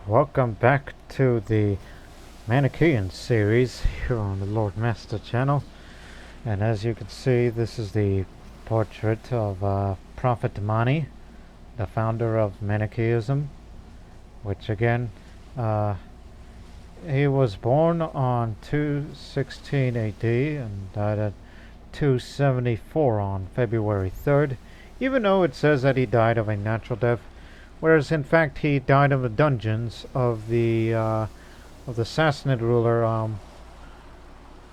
Welcome back to the Manichean series here on the Lord Master channel. And as you can see, this is the portrait of Prophet Damani, the founder of Manichaeism, which again, he was born on 216 AD and died at 274 on February 3rd, even though it says that he died of a natural death, whereas in fact he died in the dungeons of the Sassanid ruler.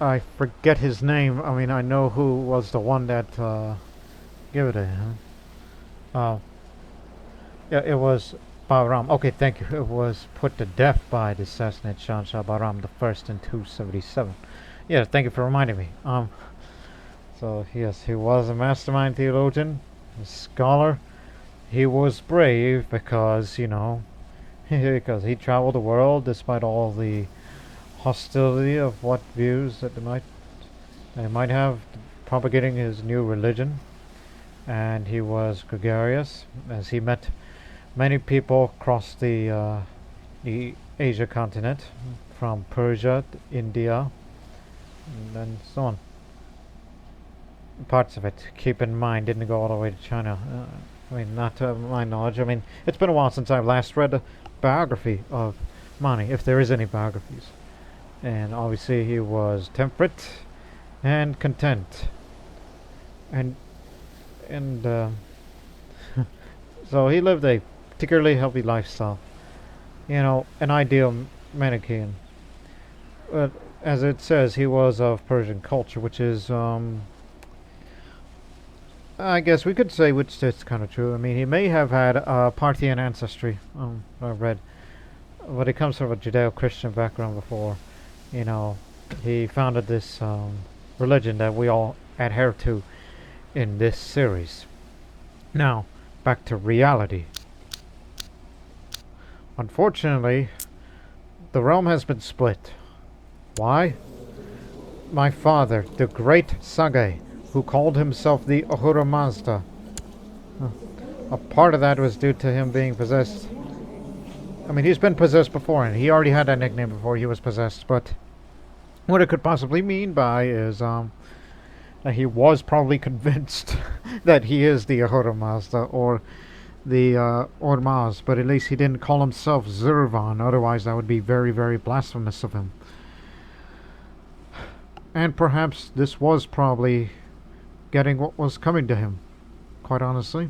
I forget his name. I mean, I know who was the one that gave it to him. Uh, yeah, it was Bahram. Okay, thank you. It was put to death by the Sassanid Shah Bahram the First in 277. Yeah, thank you for reminding me. So yes, he was a mastermind theologian, a scholar. He was brave because, because he traveled the world despite all the hostility of what views that they might have propagating his new religion. And he was gregarious, as he met many people across the Asia continent, from Persia to India, and so on. Parts of it, keep in mind, didn't go all the way to China. Not to my knowledge. I mean, it's been a while since I've last read a biography of Mani, if there is any biographies. And obviously he was temperate and content. And so he lived a particularly healthy lifestyle. An ideal Manichaean. But as it says, he was of Persian culture, which is I guess we could say which is kind of true. I mean, he may have had Parthian ancestry, I've read, but he comes from a Judeo-Christian background before. He founded this religion that we all adhere to in this series. Now, back to reality. Unfortunately, the realm has been split. Why? My father, the great Sagay, who called himself the Ahura Mazda. A part of that was due to him being possessed. I mean, he's been possessed before, and he already had that nickname before he was possessed, but what it could possibly mean by is that he was probably convinced that he is the Ahura Mazda, or the Ormaz, but at least he didn't call himself Zurvan, otherwise that would be very, very blasphemous of him. And perhaps this was probably getting what was coming to him, quite honestly.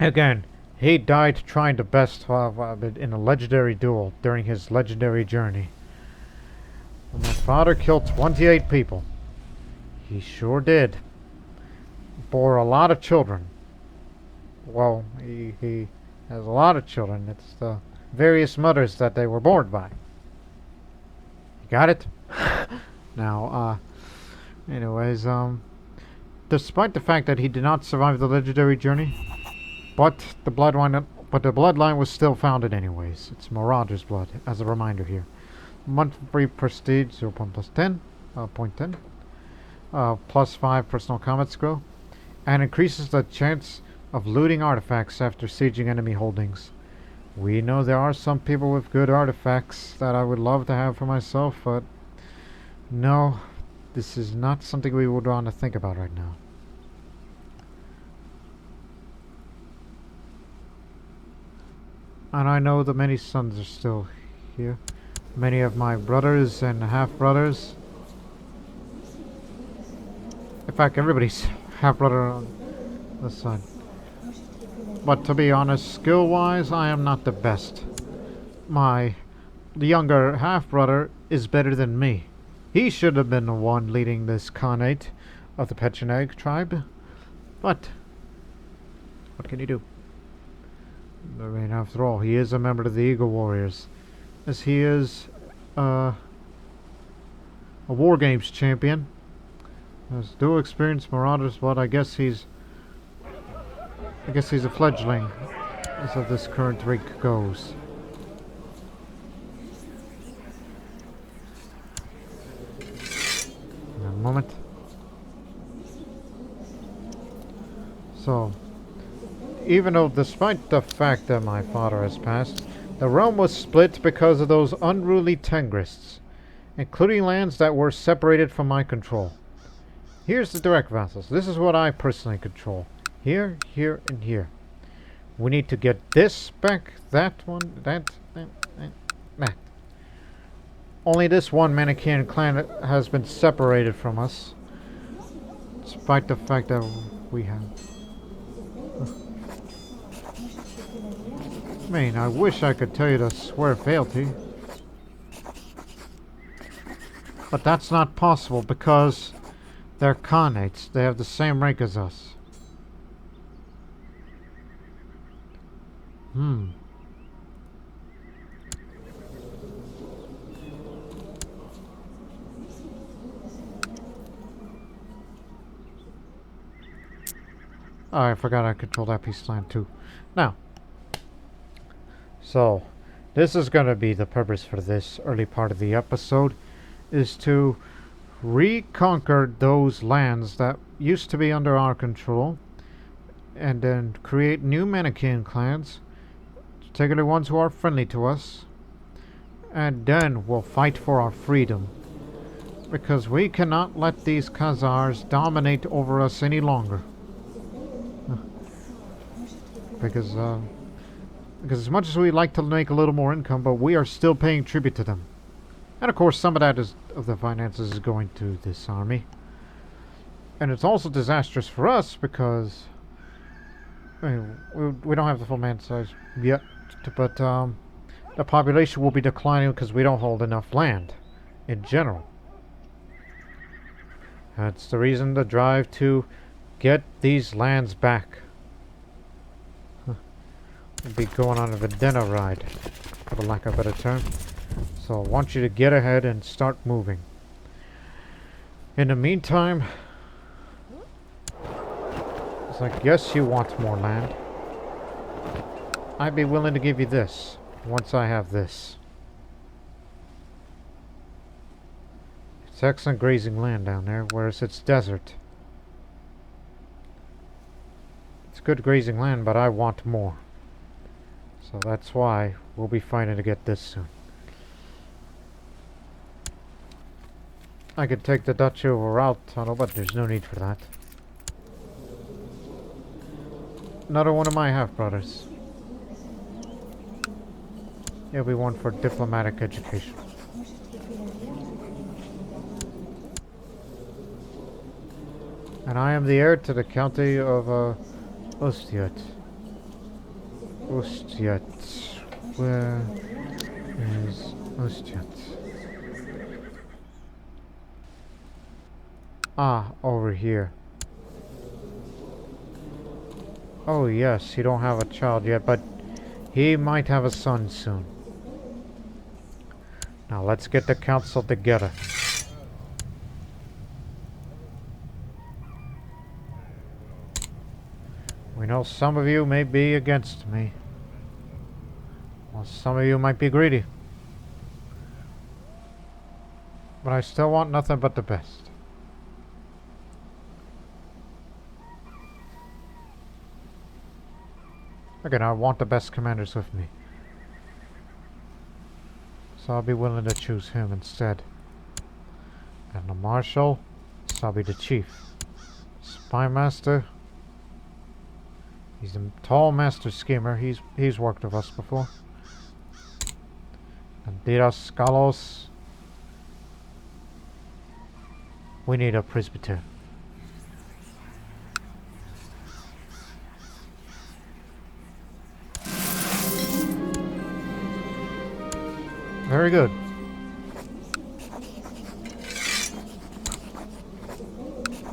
Again, he died trying to best in a legendary duel during his legendary journey. And my father killed 28 people. He sure did. Bore a lot of children. Well, he has a lot of children. It's the various mothers that they were born by. You got it? Now, anyways, despite the fact that he did not survive the legendary journey, but the bloodline was still founded anyways. It's Marauder's blood, as a reminder here. Monthly prestige 0.10, plus 5 personal combat skill, and increases the chance of looting artifacts after sieging enemy holdings. We know there are some people with good artifacts that I would love to have for myself, but no, this is not something we would want to think about right now. And I know that many sons are still here. Many of my brothers and half-brothers. In fact, everybody's half-brother on this side. But to be honest, skill-wise, I am not the best. The younger half-brother is better than me. He should have been the one leading this Khanate of the Pecheneg tribe. But what can you do? I mean, after all, he is a member of the Eagle Warriors, as he is a War Games champion. Has dual experience Marauders, but I guess he's a fledgling, as of this current rig goes. In a moment. So, even though, despite the fact that my father has passed, The realm was split because of those unruly Tengrists, including lands that were separated from my control. Here's the direct vassals. This is what I personally control. Here, here, and here. We need to get this back, that one, that. Only this one Manichean clan has been separated from us, despite the fact that we have. I mean, I wish I could tell you to swear fealty, but that's not possible because they're Khanates. They have the same rank as us. Oh, I forgot I control that piece of land too. Now, so this is going to be the purpose for this early part of the episode, is to reconquer those lands that used to be under our control, and then create new Manichean clans, particularly ones who are friendly to us, and then we'll fight for our freedom, because we cannot let these Khazars dominate over us any longer. Because as much as we like to make a little more income, but we are still paying tribute to them. And of course some of that of the finances is going to this army. And it's also disastrous for us because I mean, we don't have the full man size yet, but the population will be declining because we don't hold enough land in general. That's the reason the drive to get these lands back. We'll be going on a Vendetta ride, for lack of a better term. So I want you to get ahead and start moving. In the meantime, it's like, yes, you want more land. I'd be willing to give you this, once I have this. It's excellent grazing land down there, whereas it's desert. It's good grazing land, but I want more. So that's why we'll be fighting to get this soon. I could take the Duchy over route tunnel, but there's no need for that. Another one of my half-brothers. He'll be one for diplomatic education. And I am the heir to the county of Ostiat. Ostiat. Where is Ostiat? Ah, over here. Oh yes, he don't have a child yet, but he might have a son soon. Now let's get the council together. We know some of you may be against me. Well, some of you might be greedy. But I still want nothing but the best. Again, I want the best commanders with me. So I'll be willing to choose him instead. And the marshal, so I'll be the chief. Spy master. He's a tall master schemer. He's worked with us before. And Diras Kalos. We need a presbyter. Very good.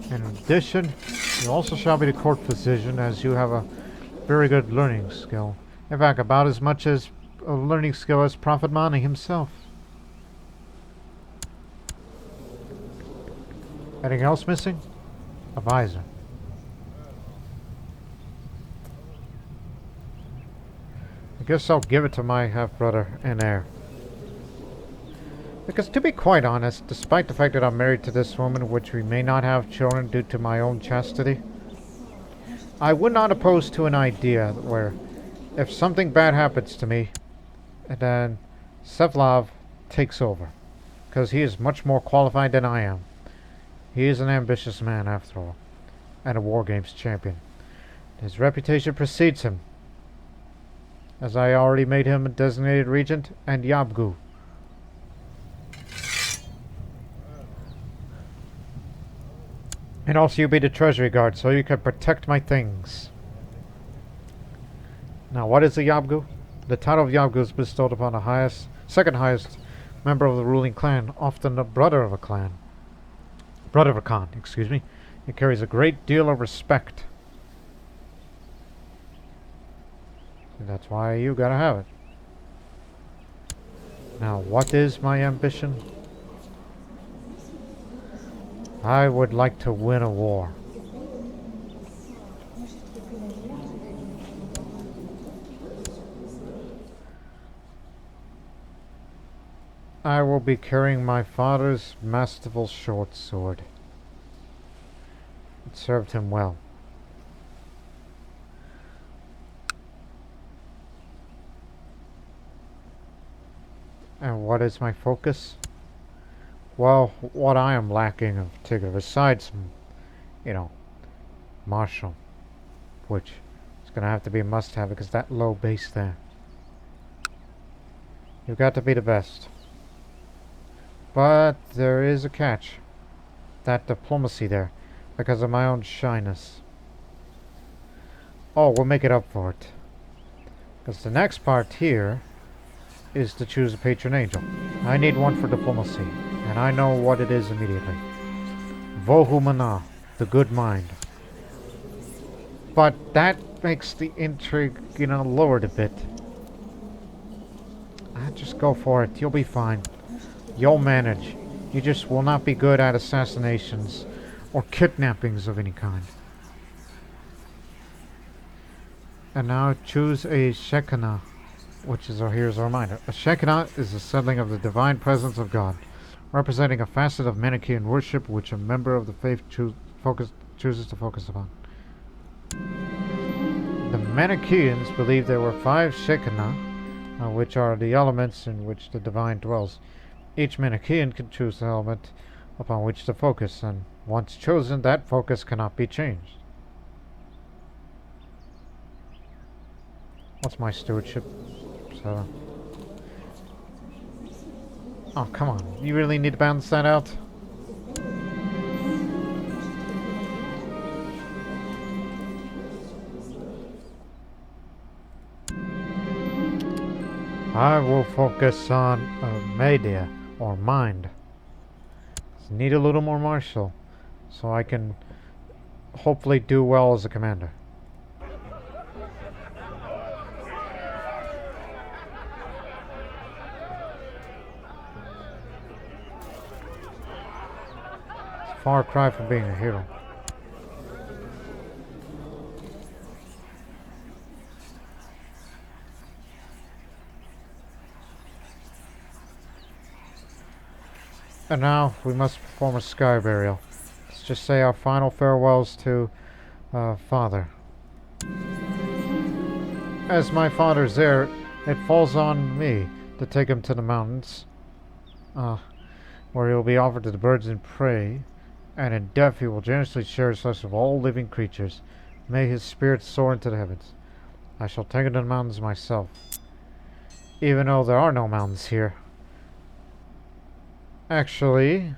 In addition, you also shall be the court physician, as you have a very good learning skill. In fact, about as much as a learning skill as Prophet Mani himself. Anything else missing? A visor. I guess I'll give it to my half-brother and heir. Because to be quite honest, despite the fact that I'm married to this woman, which we may not have children due to my own chastity, I would not oppose to an idea where if something bad happens to me, And then Sevlov takes over, because he is much more qualified than I am. He is an ambitious man, after all, and a War Games champion. His reputation precedes him, as I already made him a designated regent and Yabgu. And also you be the treasury guard, so you can protect my things. Now, what is a Yabgu? The title of Yabgu is bestowed upon the second highest member of the ruling clan, often the brother of a clan. Brother of a Khan, excuse me. It carries a great deal of respect. And that's why you gotta have it. Now, what is my ambition? I would like to win a war. I will be carrying my father's masterful short sword. It served him well. And what is my focus? Well, what I am lacking in particular, besides, martial, which is going to have to be a must-have because that low base there. You've got to be the best. But there is a catch. That diplomacy there, because of my own shyness. Oh, we'll make it up for it. Because the next part here is to choose a patron angel. I need one for diplomacy, and I know what it is immediately. Vohumana, the good mind. But that makes the intrigue, lowered a bit. Just go for it. You'll be fine. You'll manage. You just will not be good at assassinations or kidnappings of any kind. And now choose a Shekinah, which is here's a reminder. A Shekinah is the settling of the divine presence of God, representing a facet of Manichean worship which a member of the faith chooses to focus upon. The Manicheans believe there were 5 Shekinah, which are the elements in which the divine dwells. Each Manichean can choose the element upon which to focus, and once chosen, that focus cannot be changed. What's my stewardship? 7. Oh, come on. You really need to balance that out? I will focus on media, or mind. Just need a little more martial, so I can hopefully do well as a commander. It's a far cry from being a hero. And now we must perform a sky burial. Let's just say our final farewells to Father. As my father's heir, it falls on me to take him to the mountains, where he will be offered to the birds and prey, and in death he will generously share his flesh with all living creatures. May his spirit soar into the heavens. I shall take him to the mountains myself, even though there are no mountains here. Actually,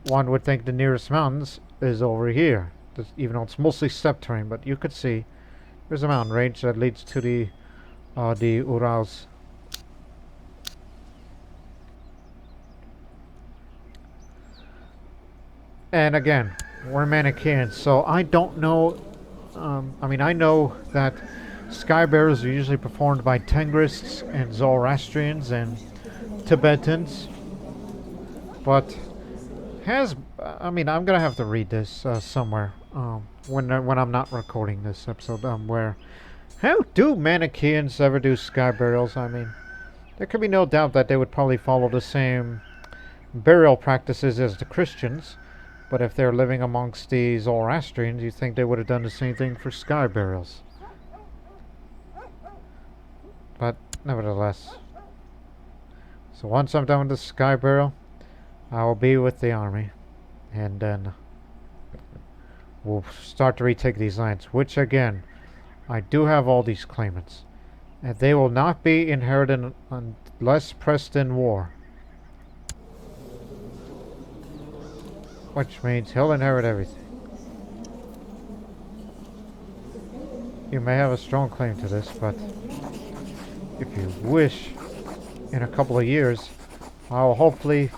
one would think the nearest mountains is over here, even though it's mostly steppe terrain, but you could see there's a mountain range that leads to the Urals. And again, we're Manicheans, so I don't know, I know that sky burials are usually performed by Tengrists and Zoroastrians and Tibetans. But I'm gonna have to read this somewhere when I'm not recording this episode. How do Manicheans ever do sky burials? There could be no doubt that they would probably follow the same burial practices as the Christians. But if they're living amongst the Zoroastrians, you'd think they would have done the same thing for sky burials. But Nevertheless. So once I'm done with the Sky Barrel, I will be with the army. And then we'll start to retake these lands. Which again, I do have all these claimants. And they will not be inherited unless pressed in war. Which means he'll inherit everything. You may have a strong claim to this, but if you wish, in a couple of years, I'll hopefully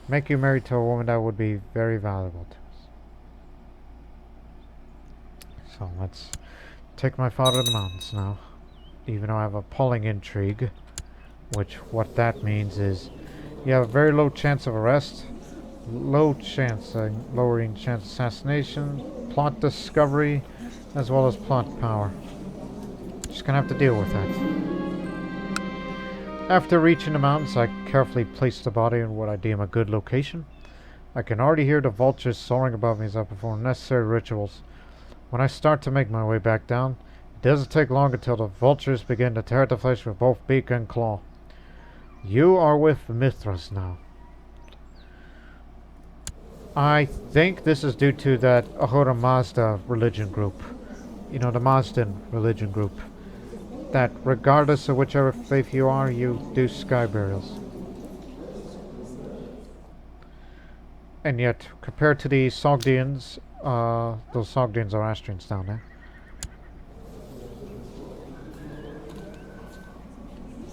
make you married to a woman that would be very valuable to us. So let's take my father to the mountains now. Even though I have a appalling intrigue, which what that means is you have a very low chance of arrest, low chance, lowering chance of assassination, plot discovery, as well as plot power. Just gonna have to deal with that. After reaching the mountains, I carefully place the body in what I deem a good location. I can already hear the vultures soaring above me as I perform necessary rituals. When I start to make my way back down, it doesn't take long until the vultures begin to tear at the flesh with both beak and claw. You are with Mithras now. I think this is due to that Ahura Mazda religion group. You know, the Mazdan religion group. That regardless of whichever faith you are, you do sky burials. And yet, compared to the Sogdians, those Sogdians are Astrians down there.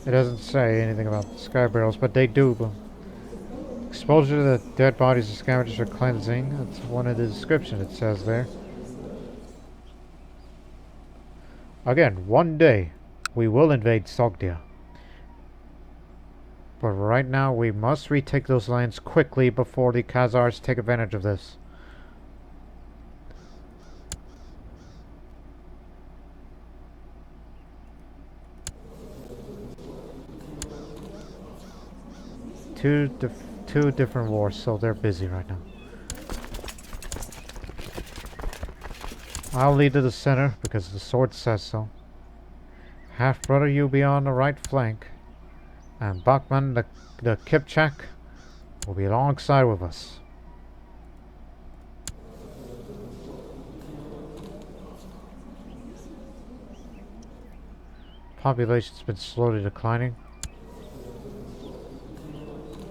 It doesn't say anything about sky burials, but they do. Exposure to the dead bodies of scavengers for cleansing. That's one of the descriptions it says there. Again, one day we will invade Sogdia. But right now we must retake those lands quickly before the Khazars take advantage of this. Two different wars, so they're busy right now. I'll lead to the center because the sword says so. Half-brother, you be on the right flank. And Bachman, the Kipchak, will be alongside with us. Population's been slowly declining.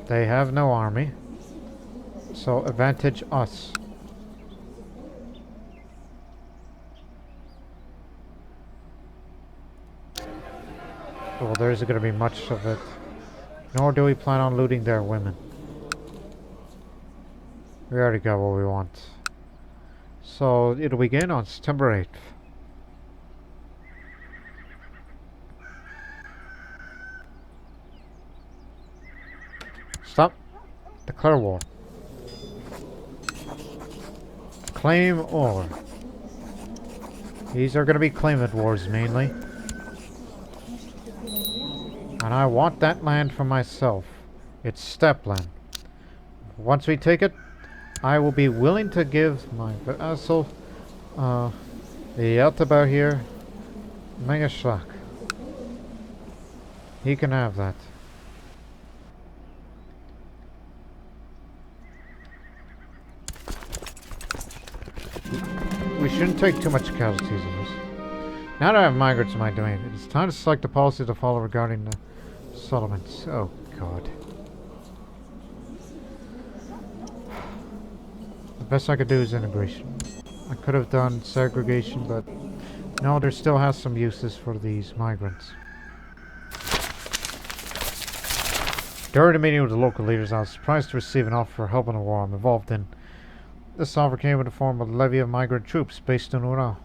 They have no army, so advantage us. Well, there isn't going to be much of it. Nor do we plan on looting their women. We already got what we want. So it'll begin on September 8th. Stop. Declare war. Claim over. These are going to be claimant wars mainly. And I want that land for myself. It's steppe land. Once we take it, I will be willing to give my vassal, the Yaltabar here, Megashlak. He can have that. We shouldn't take too much casualties in this. Now that I have migrants in my domain, it is time to select a policy to follow regarding the settlements. Oh, God. The best I could do is integration. I could have done segregation, but no, there still has some uses for these migrants. During a meeting with the local leaders, I was surprised to receive an offer for help in a war I'm involved in. This offer came in the form of a levy of migrant troops based in Ural.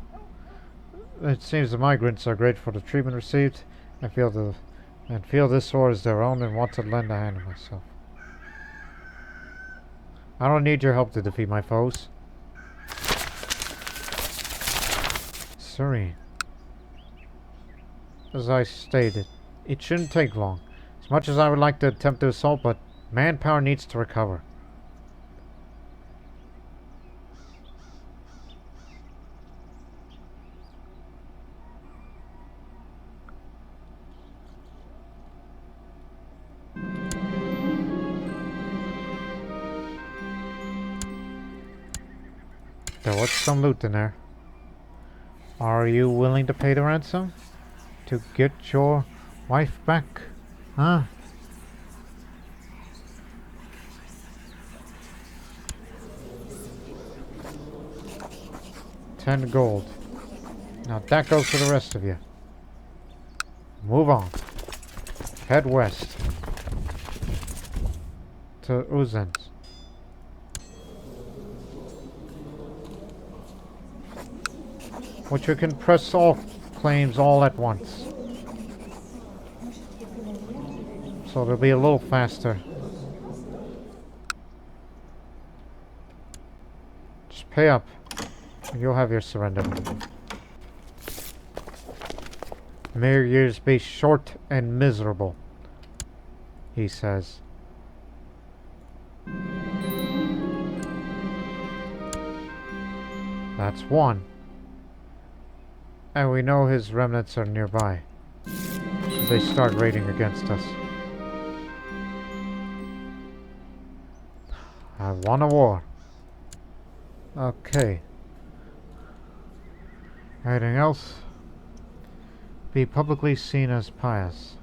It seems the migrants are grateful for the treatment received and feel this war is their own and want to lend a hand to myself. I don't need your help to defeat my foes. Serene. As I stated, it shouldn't take long. As much as I would like to attempt to assault, but manpower needs to recover. So what's some loot in there? Are you willing to pay the ransom? To get your wife back? Huh? $10 gold. Now that goes for the rest of you. Move on. Head west. To Uzens. Which you can press all claims all at once. So it'll be a little faster. Just pay up. And you'll have your surrender. May your years be short and miserable, he says. That's one. And we know his remnants are nearby. So they start raiding against us. I won a war. Okay. Anything else? Be publicly seen as pious.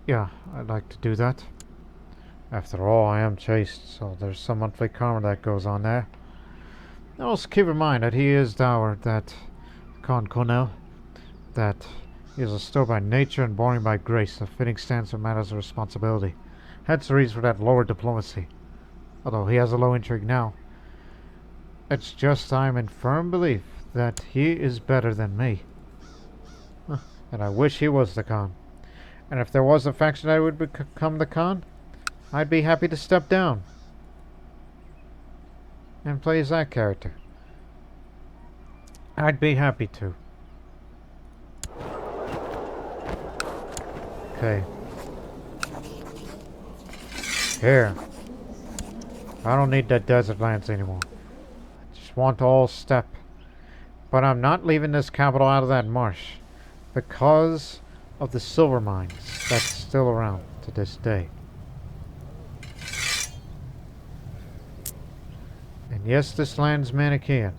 Yeah, I'd like to do that. After all, I am chaste, so there's some monthly karma that goes on there. Also keep in mind that he is dowered, that Khan Konel, that he is a stoic by nature and born by grace, a fitting stance of matters of responsibility. Hence the reason for that lower diplomacy. Although he has a low intrigue now. It's just I'm in firm belief that he is better than me. And I wish he was the Khan. And if there was a faction that would become the Khan, I'd be happy to step down and play as that character. I'd be happy to. Okay. Here. I don't need that desert lands anymore. I just want to all step. But I'm not leaving this capital out of that marsh because of the silver mines that's still around to this day. And yes, this land's Manichean.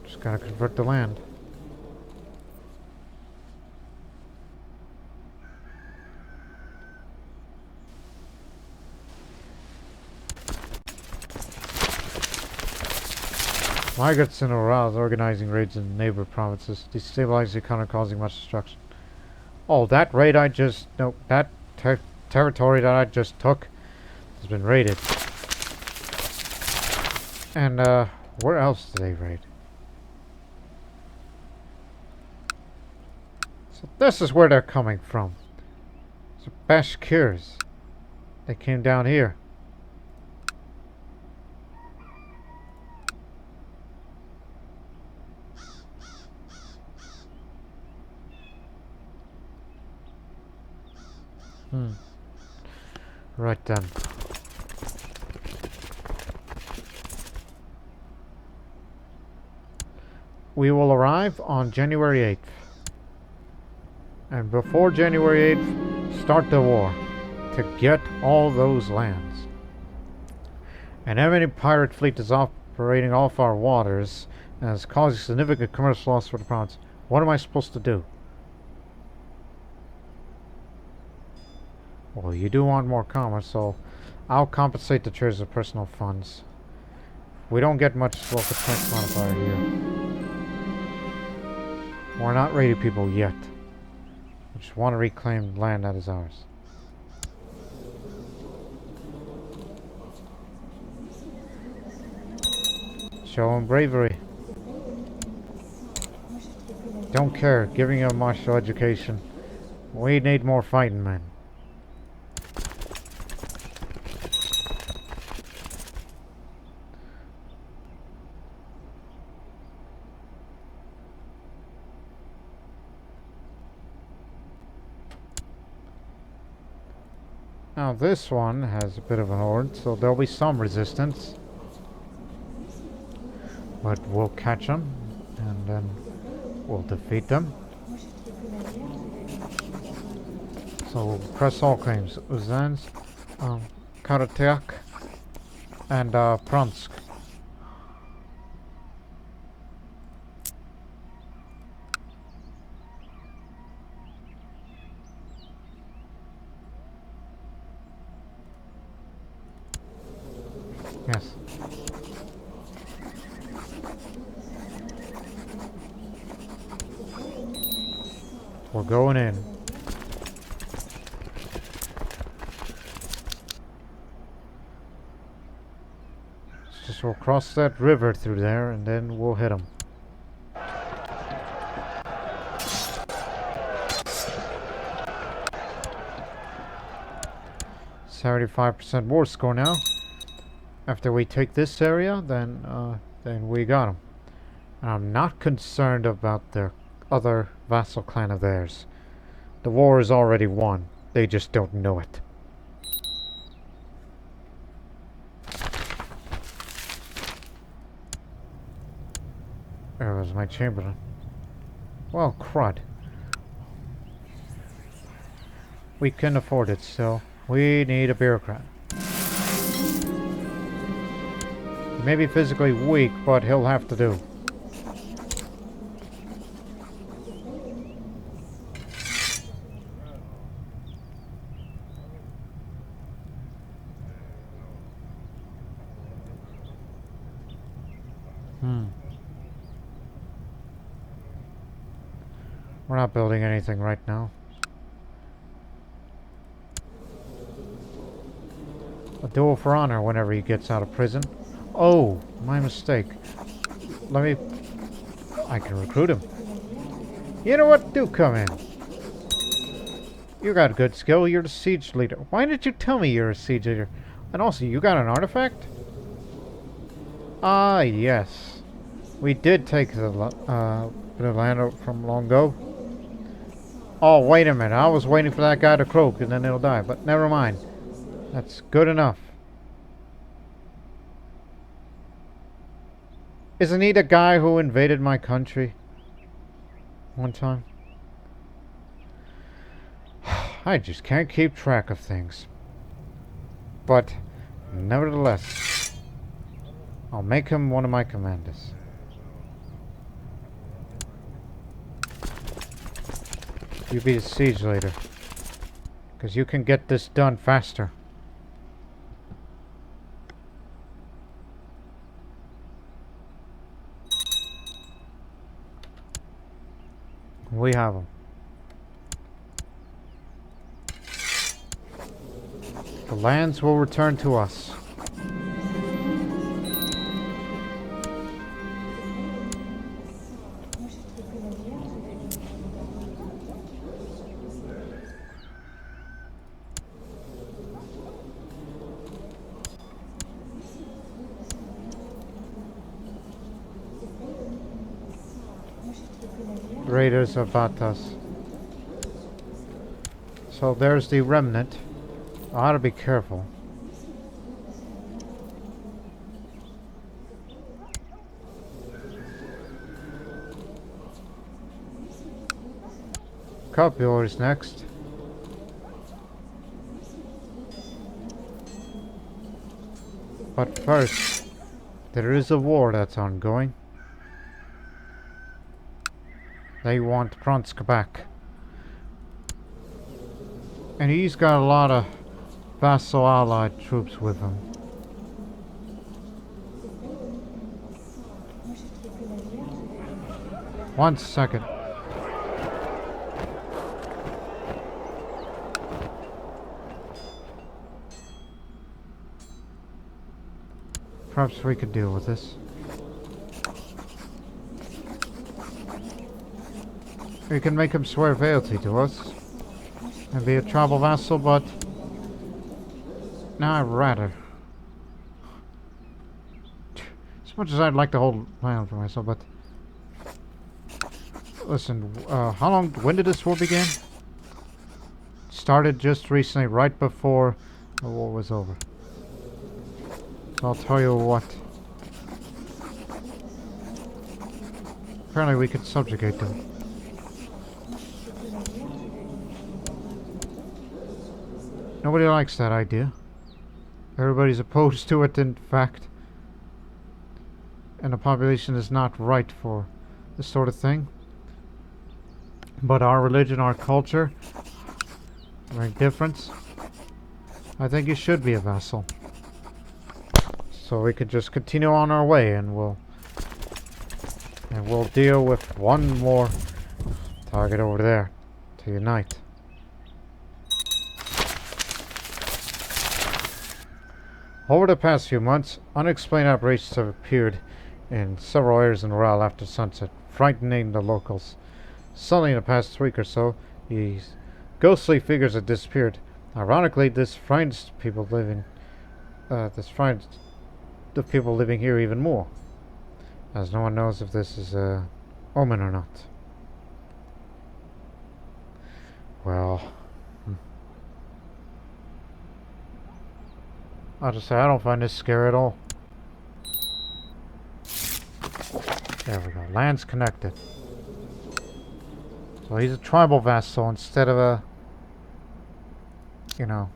Just gotta convert the land. Migrants in Ahura is organizing raids in neighbor provinces, destabilizing the economy, causing much destruction. Oh, that raid I just... No, that territory that I just took has been raided. And, where else did they raid? So this is where they're coming from. So Bashkirs. They came down here. Right then. We will arrive on January 8th. And before January 8th, start the war to get all those lands. An enemy pirate fleet is operating off our waters and is causing significant commercial loss for the province. What am I supposed to do? Well, you do want more commerce, so I'll compensate the traders with personal funds. We don't get much local tax modifier here. We're not raiding people yet. We just want to reclaim land that is ours. Show them bravery. Don't care, giving you a martial education. We need more fighting men. Now this one has a bit of an horde, so there'll be some resistance. But we'll catch them, and then we'll defeat them. So we'll press all claims. Uzans, Karateak, and Pransk. Yes. We're going in. Just we'll cross that river through there and then we'll hit them. 75% war score now. After we take this area, then we got them. And I'm not concerned about their other vassal clan of theirs. The war is already won. They just don't know it. There was my chamberlain. Well, crud. We can afford it still. We need a bureaucrat. He may be physically weak, but he'll have to do. We're not building anything right now. A duel for honor whenever he gets out of prison. Oh, my mistake. I can recruit him. You know what? Do come in. You got good skill. You're the siege leader. Why didn't you tell me you're a siege leader? And also, you got an artifact? Ah, yes. We did take the land from long ago. Oh, wait a minute. I was waiting for that guy to croak and then it'll die. But never mind. That's good enough. Isn't he the guy who invaded my country one time? I just can't keep track of things. But, nevertheless, I'll make him one of my commanders. You be the siege leader. Because you can get this done faster. We have them. The lands will return to us. Raiders of Vatas. So there's the remnant. I ought to be careful. Copior is next. But first, there is a war that's ongoing. They want Pransk back. And he's got a lot of vassal allied troops with him. One second. Perhaps we could deal with this. We can make him swear fealty to us and be a tribal vassal, but now I'd rather. As much as I'd like to hold land for myself, but listen, when did this war begin? Started just recently, right before the war was over. So I'll tell you what. Apparently we could subjugate them. Nobody likes that idea. Everybody's opposed to it, in fact. And the population is not right for this sort of thing. But our religion, our culture, make difference. I think you should be a vassal. So we could just continue on our way, and we'll deal with one more target over there to unite. Over the past few months, unexplained apparitions have appeared in several areas in Morale after sunset, frightening the locals. Suddenly, in the past week or so, these ghostly figures have disappeared. Ironically, this frightens people living. This frightens the people living here even more, as no one knows if this is a omen or not. Well, I'll just say I don't find this scary at all. There we go. Lands connected. So he's a tribal vassal instead of a, you know.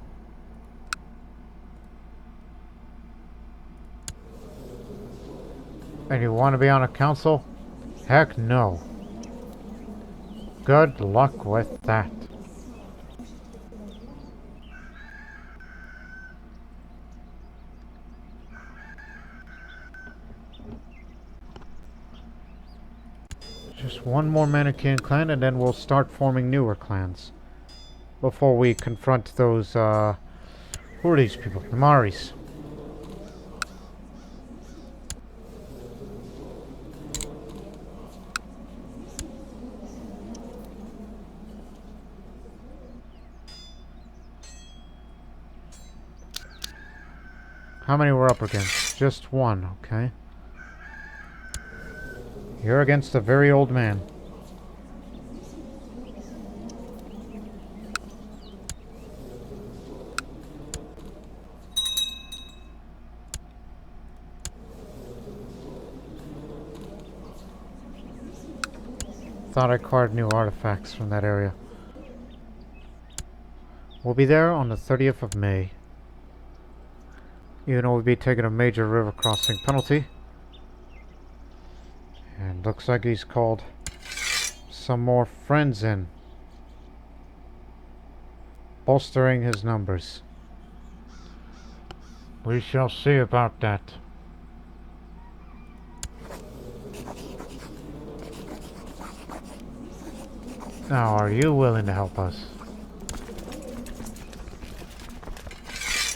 And you want to be on a council? Heck no. Good luck with that. Just one more Manichean clan, and then we'll start forming newer clans. Before we confront those, who are these people? Nomads. How many we're up against? Just one, okay. You're against a very old man. Thought I acquired new artifacts from that area. We'll be there on the 30th of May. Even though we'll be taking a major river crossing penalty. And looks like he's called some more friends in, bolstering his numbers. We shall see about that. Now, are you willing to help us?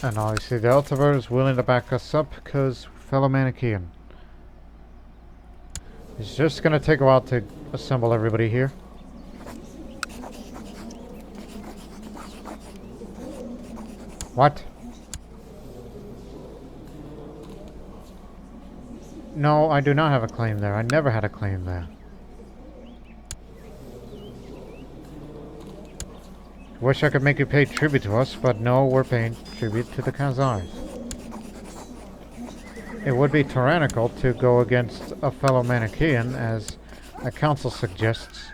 And obviously the Altiver is willing to back us up because fellow Manichean. It's just gonna take a while to assemble everybody here. What? No, I do not have a claim there. I never had a claim there. Wish I could make you pay tribute to us, but no, we're paying tribute to the Khazars. It would be tyrannical to go against a fellow Manichean, as the council suggests.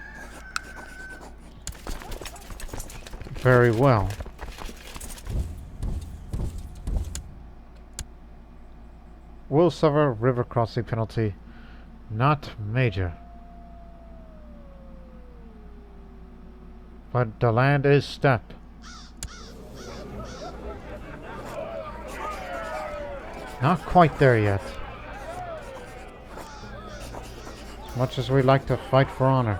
Very well. Will suffer river crossing penalty. Not major. But the land is steppe. Not quite there yet. As much as we like to fight for honor.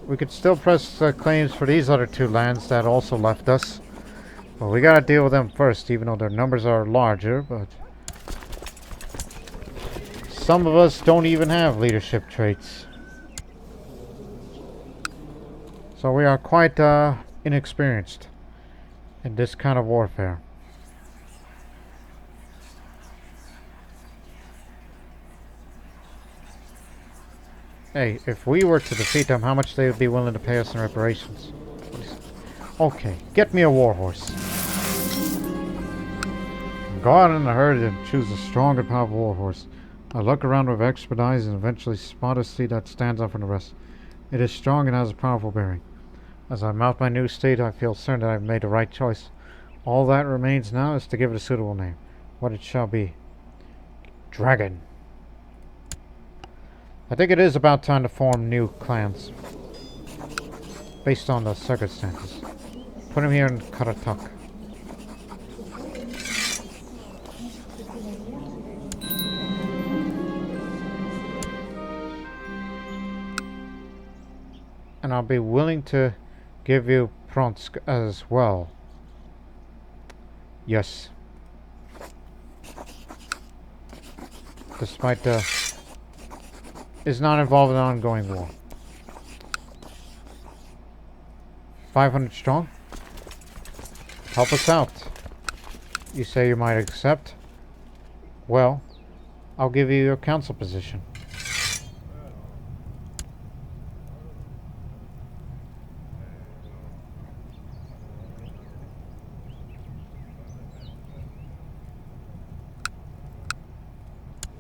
We could still press claims for these other two lands that also left us. But we gotta deal with them first, even though their numbers are larger, but some of us don't even have leadership traits. So we are quite inexperienced in this kind of warfare. Hey, if we were to defeat them, how much they would be willing to pay us in reparations? Okay, get me a warhorse. Go out in a herd and choose a strong and powerful warhorse. I look around with expert eyes and eventually spot a steed that stands out from the rest. It is strong and has a powerful bearing. As I mount my new steed, I feel certain that I have made the right choice. All that remains now is to give it a suitable name. What it shall be. Dragon. I think it is about time to form new clans. Based on the circumstances. Put him here in Karatuk. And I'll be willing to give you Pronsk as well. Yes. Despite the... is not involved in an ongoing war. 500 strong? Help us out. You say you might accept? Well, I'll give you your council position.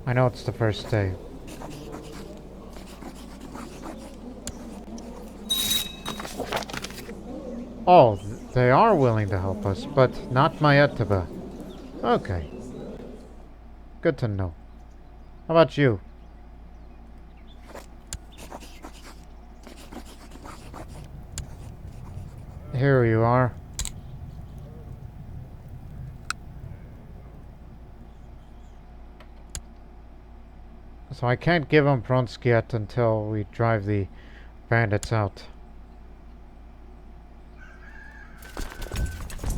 I know it's the first day. Oh, they are willing to help us, but not Mayetaba. Okay. Good to know. How about you? Here you are. So I can't give them Bronsk yet until we drive the bandits out.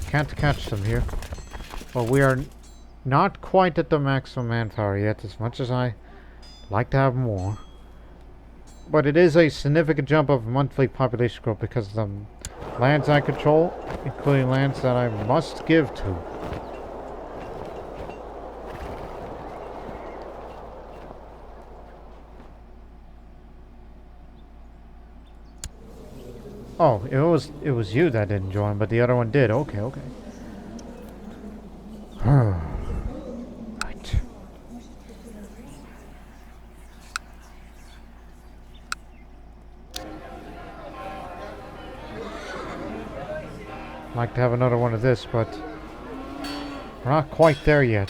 Can't catch them here. But we are not quite at the maximum manpower yet, as much as I like to have more. But it is a significant jump of monthly population growth because of the lands I control, including lands that I must give to. Oh, it was you that didn't join, but the other one did. Okay, okay. Right. Like to have another one of this, but we're not quite there yet.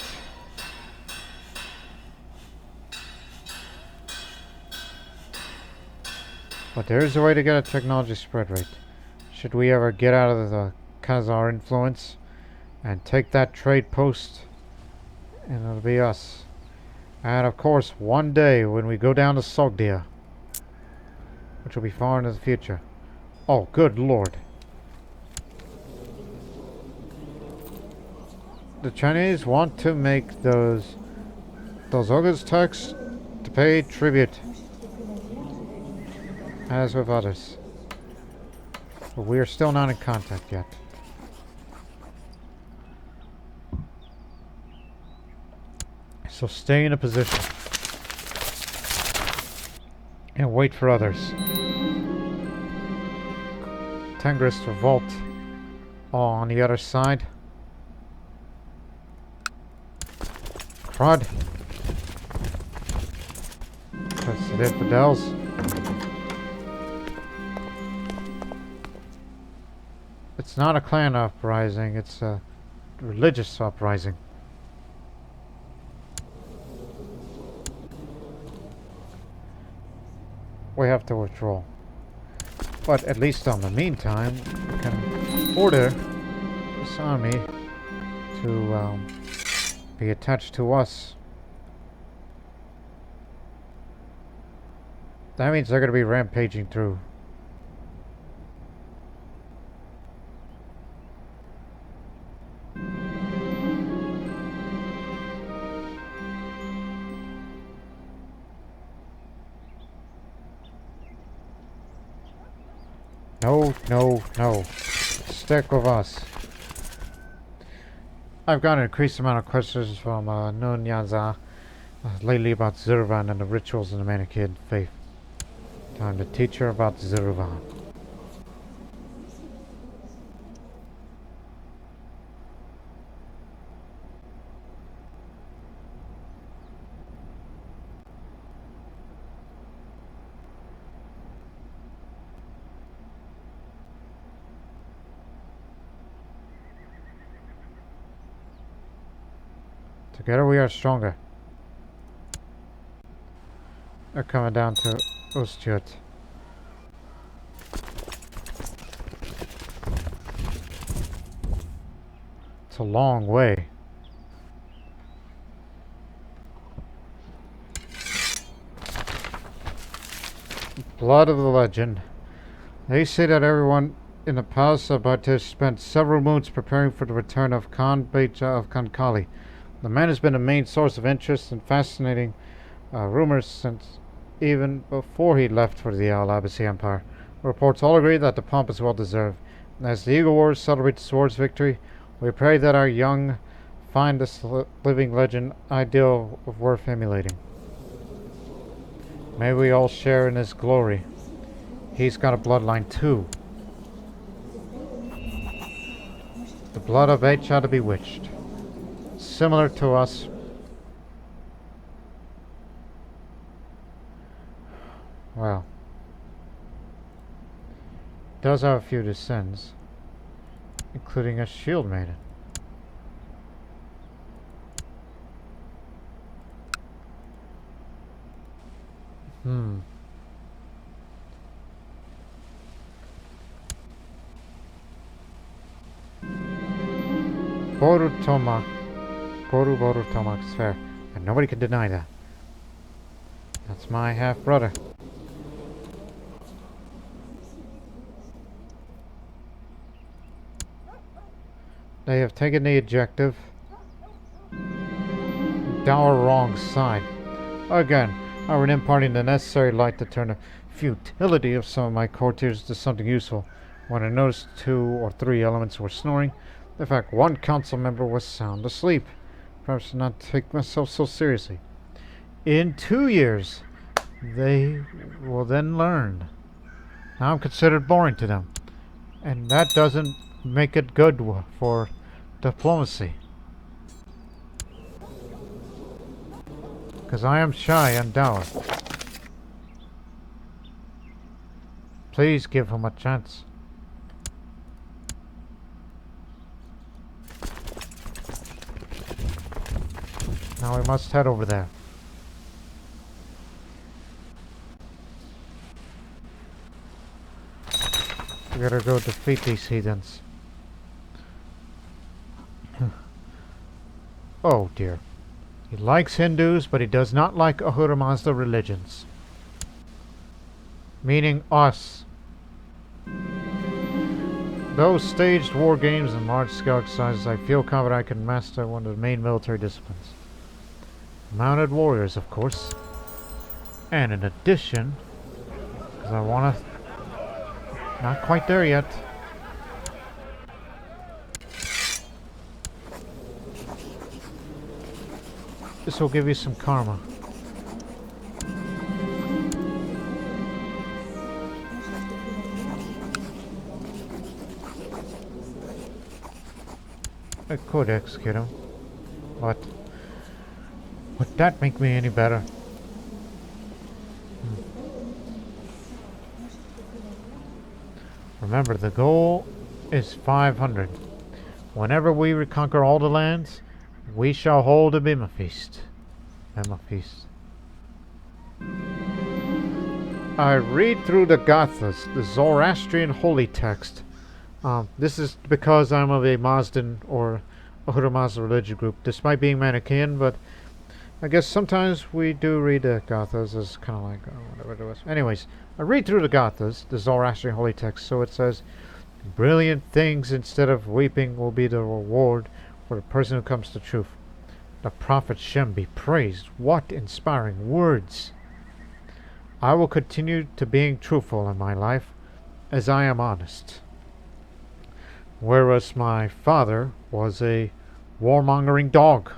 But there is a way to get a technology spread rate. Should we ever get out of the Khazar influence and take that trade post, and it'll be us. And of course, one day when we go down to Sogdia, which will be far into the future. Oh, good lord. The Chinese want to make those Oghuz Turks to pay tribute, as with others. But we are still not in contact yet. So stay in a position and wait for others. Tengrists revolt on the other side. Crud. That's the infidels. It's not a clan uprising, it's a religious uprising. We have to withdraw. But at least in the meantime, we can order this army to be attached to us. That means they're going to be rampaging through. No, no, no. Stick with us. I've got an increased amount of questions from Nunyaza lately about Zurvan and the rituals in the Manichean faith. Time to teach her about Zeruvan. Together we are stronger. They're coming down to Ustjut. It's a long way. Blood of the legend. They say that everyone in the palace of Bate spent several moons preparing for the return of Khan Beja of Khankali. The man has been a main source of interest and fascinating rumors since even before he left for the Al Abbasi Empire. Reports all agree that the pomp is well deserved. As the Eagle Wars celebrate the sword's victory, we pray that our young find this living legend ideal of worth emulating. May we all share in his glory. He's got a bloodline too. The blood of Beja the Bewitched. Similar to us. Well, does have a few descendants, including a shield maiden. Boru Tomak is fair, and nobody can deny that. That's my half-brother. They have taken the objective. Our wrong side. Again, I were imparting the necessary light to turn the futility of some of my courtiers to something useful. When I noticed 2 or 3 elements were snoring, in fact, one council member was sound asleep. Perhaps not take myself so seriously. In 2 years, they will then learn. Now I'm considered boring to them, and that doesn't make it good for diplomacy. Because I am shy and dour. Please give him a chance. Now we must head over there. We gotta go defeat these heathens. Oh dear. He likes Hindus, but he does not like Ahura Mazda religions. Meaning us. Those staged war games and large-scale exercises, I feel confident I can master one of the main military disciplines. Mounted warriors, of course. And in addition, because I want to... Not quite there yet. This will give you some karma. I could execute him, but would that make me any better? Remember, the goal is 500. Whenever we reconquer all the lands, we shall hold a Bima feast. Bima feast. I read through the Gathas, the Zoroastrian holy text. This is because I'm of a Mazdan or Ahura Mazda religious group, despite being Manichean, but I guess sometimes we do read the Gathas as kind of like whatever it was. Anyways, I read through the Gathas, the Zoroastrian holy text, so it says, brilliant things instead of weeping will be the reward for the person who comes to truth. The Prophet Shem be praised. What inspiring words! I will continue to being truthful in my life, as I am honest. Whereas my father was a warmongering dog,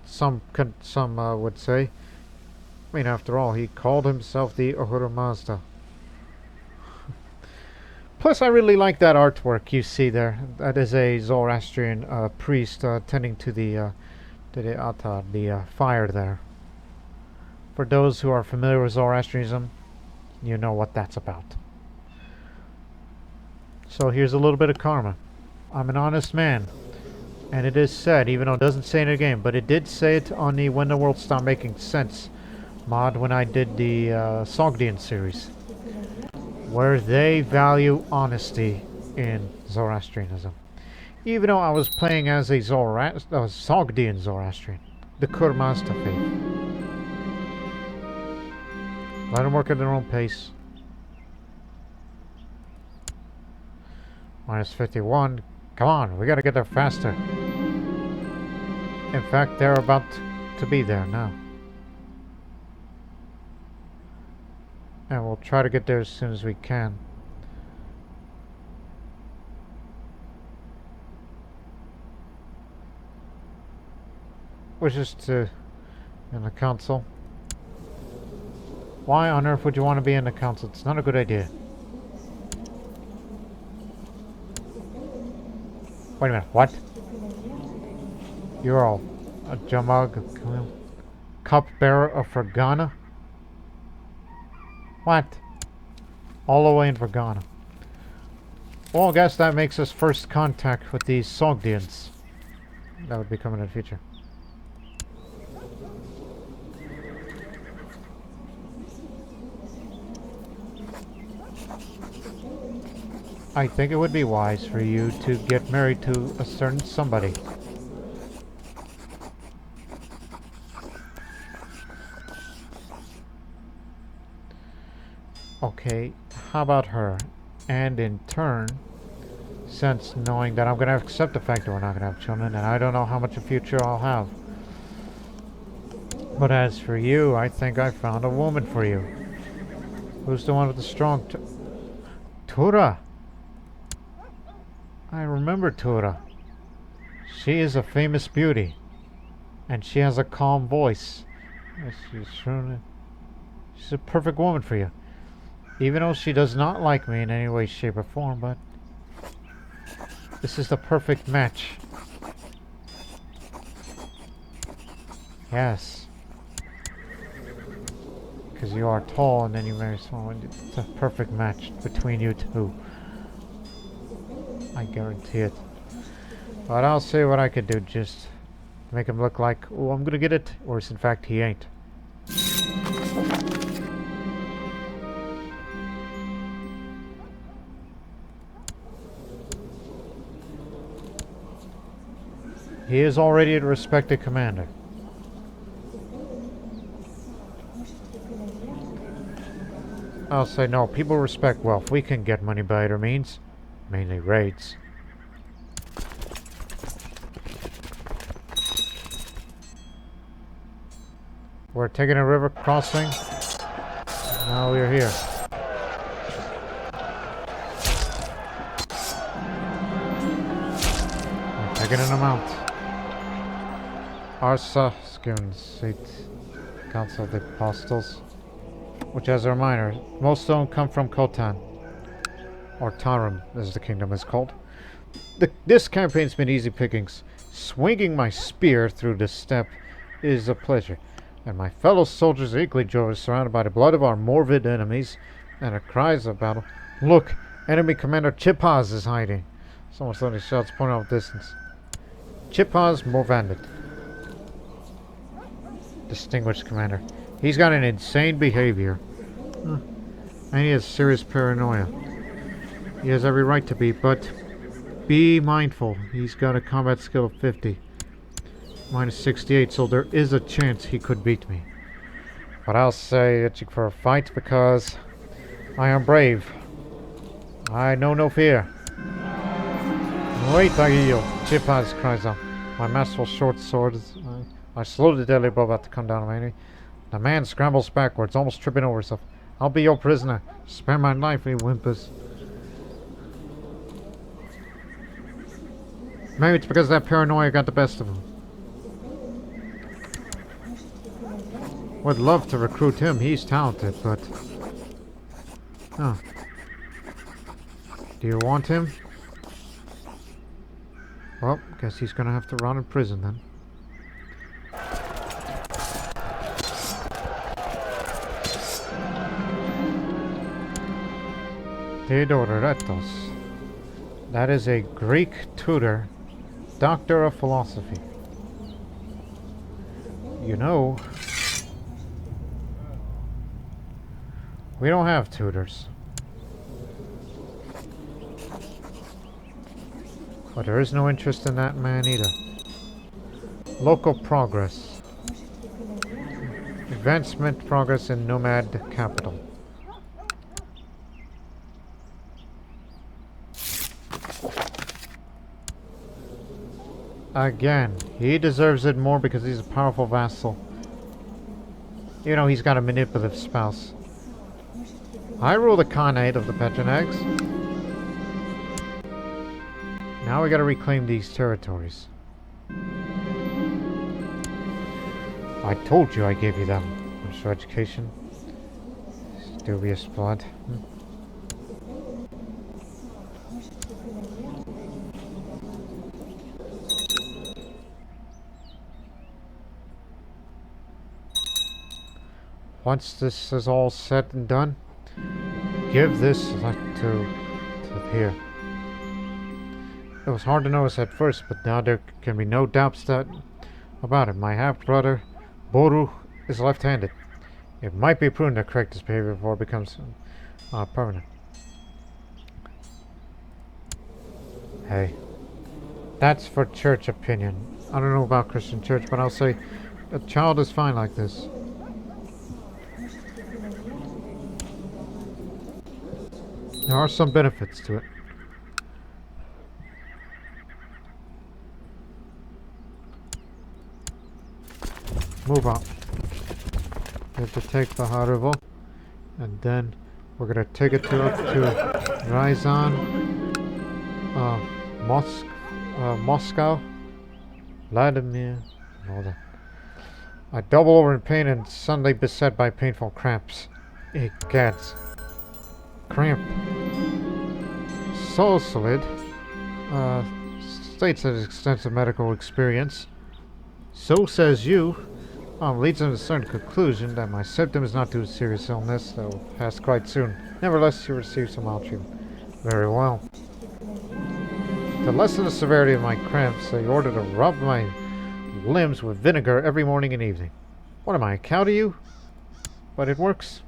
some would say. I mean, after all, he called himself the Ahura Mazda. Plus, I really like that artwork you see there. That is a Zoroastrian priest tending to the altar, the fire there. For those who are familiar with Zoroastrianism, you know what that's about. So here's a little bit of karma. I'm an honest man. And it is said, even though it doesn't say it in the game, but it did say it on the When the World Stopped Making Sense mod when I did the Sogdian series, where they value honesty in Zoroastrianism. Even though I was playing as a Sogdian Zoroastrian, the Ahura Mazda faith. Let them work at their own pace. Minus 51. Come on, we gotta get there faster. In fact, they're about to be there now. And we'll try to get there as soon as we can. Which is to in the council. Why on earth would you want to be in the council? It's not a good idea. Wait a minute, what? You're all a Jamag cupbearer of Fergana? What? All the way in Fergana. Well, I guess that makes us first contact with these Sogdians. That would be coming in the future. I think it would be wise for you to get married to a certain somebody. Okay, how about her? And in turn, since knowing that I'm going to accept the fact that we're not going to have children, and I don't know how much a future I'll have. But as for you, I think I found a woman for you. Who's the one with the strong Tura? I remember Tura. She is a famous beauty. And she has a calm voice. She's a perfect woman for you. Even though she does not like me in any way, shape, or form, but this is the perfect match. Yes. Because you are tall and then you marry someone. It's a perfect match between you two. I guarantee it. But I'll see what I could do just to make him look like, oh, I'm gonna get it. Or in fact, he ain't. He is already a respected commander. I'll say no, people respect wealth. We can get money by other means. Mainly raids. We're taking a river crossing. Now we're here. We're taking an amount. Arsa Skun Seat Council of the Apostles. Which, as a reminder, most of them come from Khotan. Or Tarim, as the kingdom is called. This campaign's been easy pickings. Swinging my spear through the steppe is a pleasure. And my fellow soldiers are equally joyous, surrounded by the blood of our morbid enemies and the cries of battle. Look, enemy commander Chipaz is hiding. Someone suddenly shouts, pointing off distance. Chipaz Morvandit. Distinguished commander. He's got an insane behavior. And he has serious paranoia. He has every right to be, but be mindful. He's got a combat skill of 50. Minus 68, so there is a chance he could beat me. But I'll say itching for a fight because I am brave. I know no fear. Wait, Aguillo! Chipaz cries out. My masterful short sword is... I slow the deadly blow about to come down on my enemy. The man scrambles backwards, almost tripping over himself. I'll be your prisoner. Spare my life, he whimpers. Maybe it's because that paranoia got the best of him. Would love to recruit him. He's talented, but... Oh. Do you want him? Well, guess he's gonna have to rot in prison then. Theodoretos. That is a Greek tutor, doctor of philosophy. You know, we don't have tutors. But there is no interest in that man either. Local progress. Advancement progress in Nomad capital. Again, he deserves it more because he's a powerful vassal. You know, he's got a manipulative spouse. I rule the Khanate of the Pechenegs. Now we gotta reclaim these territories. I told you I gave you them. Social education. Dubious blood. Once this is all said and done, give this to here. It was hard to notice at first, but now there can be no doubts about it. My half-brother, Boru, is left-handed. It might be prudent to correct his behavior before it becomes permanent. Hey, that's for church opinion. I don't know about Christian church, but I'll say a child is fine like this. There are some benefits to it. Move on. We have to take the Haribo, and then we're gonna take it to Ryazan, Moscow, Vladimir, and all that. I double over in pain and suddenly beset by painful cramps. Gads. Cramp. Solid states that extensive medical experience. So says you. Leads him to a certain conclusion that my symptom is not due to serious illness, that will pass quite soon. Nevertheless, you receive some mild treatment. Very well. To lessen the severity of my cramps, they ordered to rub my limbs with vinegar every morning and evening. What am I, a cow to you? But it works.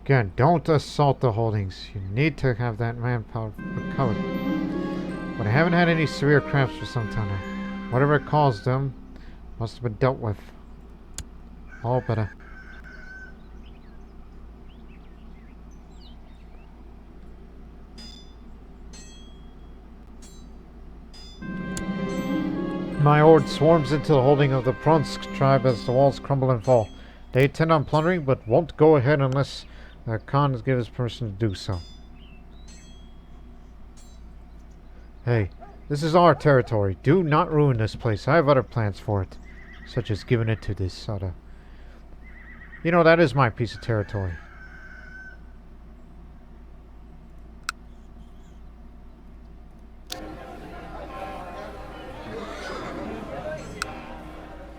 Again, don't assault the holdings. You need to have that manpower recovered. But I haven't had any severe cramps for some time now. Whatever it caused them must have been dealt with. All better. My horde swarms into the holding of the Pronsk tribe as the walls crumble and fall. They intend on plundering, but won't go ahead unless Khan has given his permission to do so. Hey, this is our territory. Do not ruin this place. I have other plans for it, such as giving it to this other. You know, that is my piece of territory.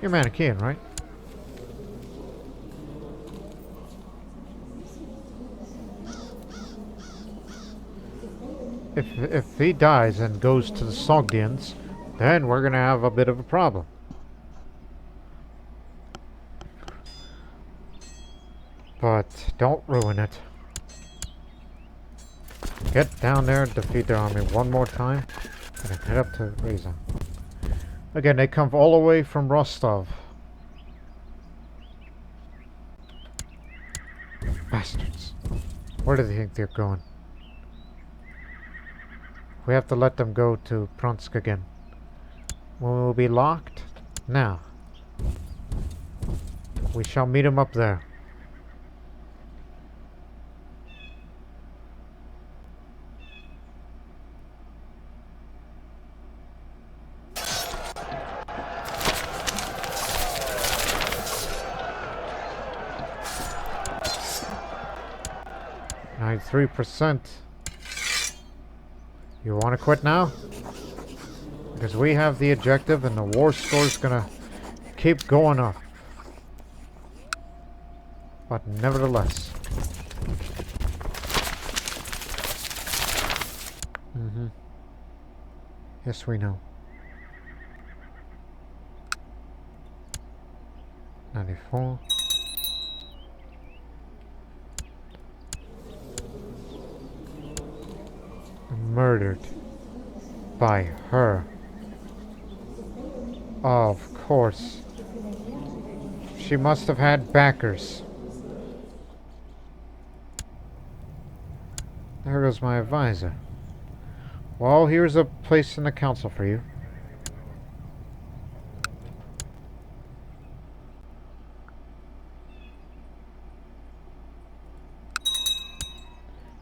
You're Manichean, right? If he dies and goes to the Sogdians, then we're gonna have a bit of a problem. But don't ruin it. Get down there and defeat their army one more time, and then head up to Ryazan. Again, they come all the way from Rostov. Bastards. Where do they think they're going? We have to let them go to Pronsk again. We will be locked? Now. We shall meet him up there. 93%. You want to quit now? Because we have the objective and the war score is going to keep going up. But nevertheless. Yes, we know. 94. Murdered by her. Of course. She must have had backers. There goes my advisor. Well, here's a place in the council for you.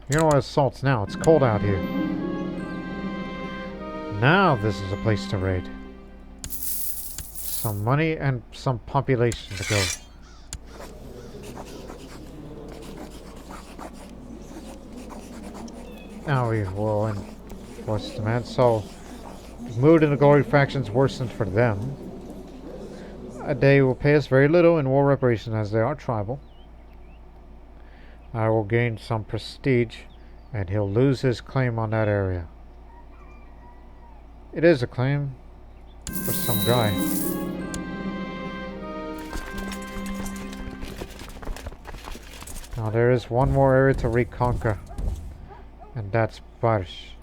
You know what assaults now? It's cold out here. Now this is a place to raid. Some money and some population to go. Now we will enforce demand. So, mood in the glory factions worsened for them. They will pay us very little in war reparations as they are tribal. I will gain some prestige, and he'll lose his claim on that area. It is a claim for some guy. Now there is one more area to reconquer, and that's Barsh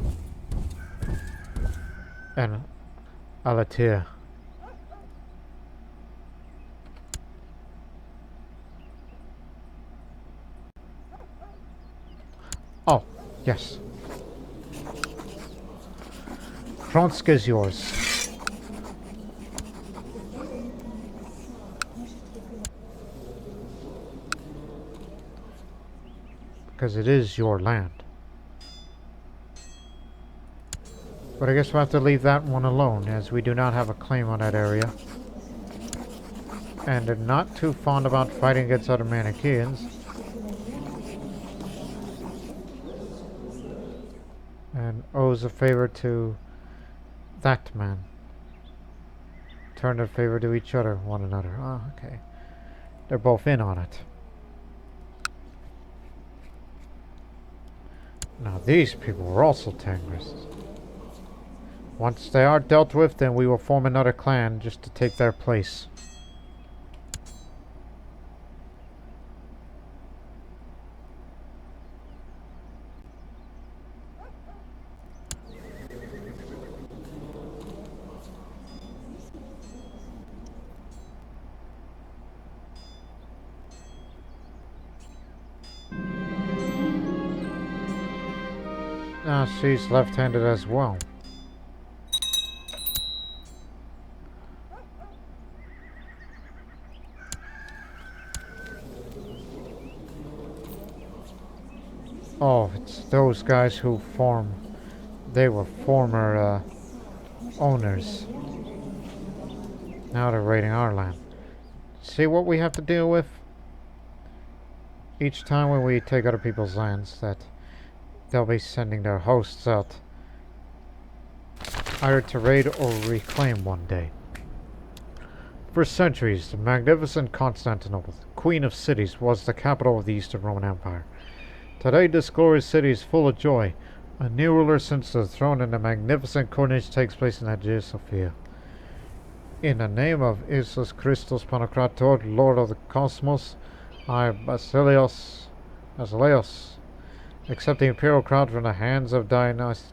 and Alatir. Oh, yes. Kronsk is yours. Because it is your land. But I guess we'll have to leave that one alone, as we do not have a claim on that area. And they're not too fond about fighting against other Manicheans. And owes a favor to that man. Turn their favor to each other, one another. Oh, okay. They're both in on it. Now these people were also Tengrists. Once they are dealt with, then we will form another clan just to take their place. Now she's left-handed as well. Oh, it's those guys who they were former owners. Now they're raiding our land. See what we have to deal with? Each time when we take other people's lands, that they'll be sending their hosts out either to raid or reclaim one day. For centuries, the magnificent Constantinople, Queen of Cities, was the capital of the Eastern Roman Empire. Today, this glorious city is full of joy. A new ruler sits to the throne, and the magnificent coronation takes place in Hagia Sophia. In the name of Jesus Christos Pantocrator, Lord of the Cosmos, I, Basileos, accept the imperial crown from the hands of Dionysius,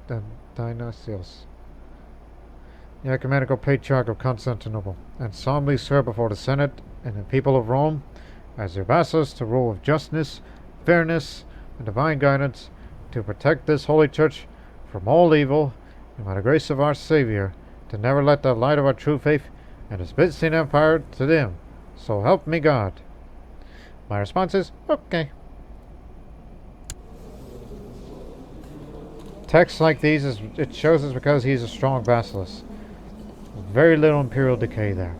the ecumenical patriarch of Constantinople, and solemnly swear before the Senate and the people of Rome, as their vassals, to rule with justice, fairness, and divine guidance, to protect this holy church from all evil, and by the grace of our Savior, to never let the light of our true faith and His Byzantine Empire to dim. So help me God. My response is, okay. Texts like these, it shows us because he's a strong basilisk. Very little imperial decay there.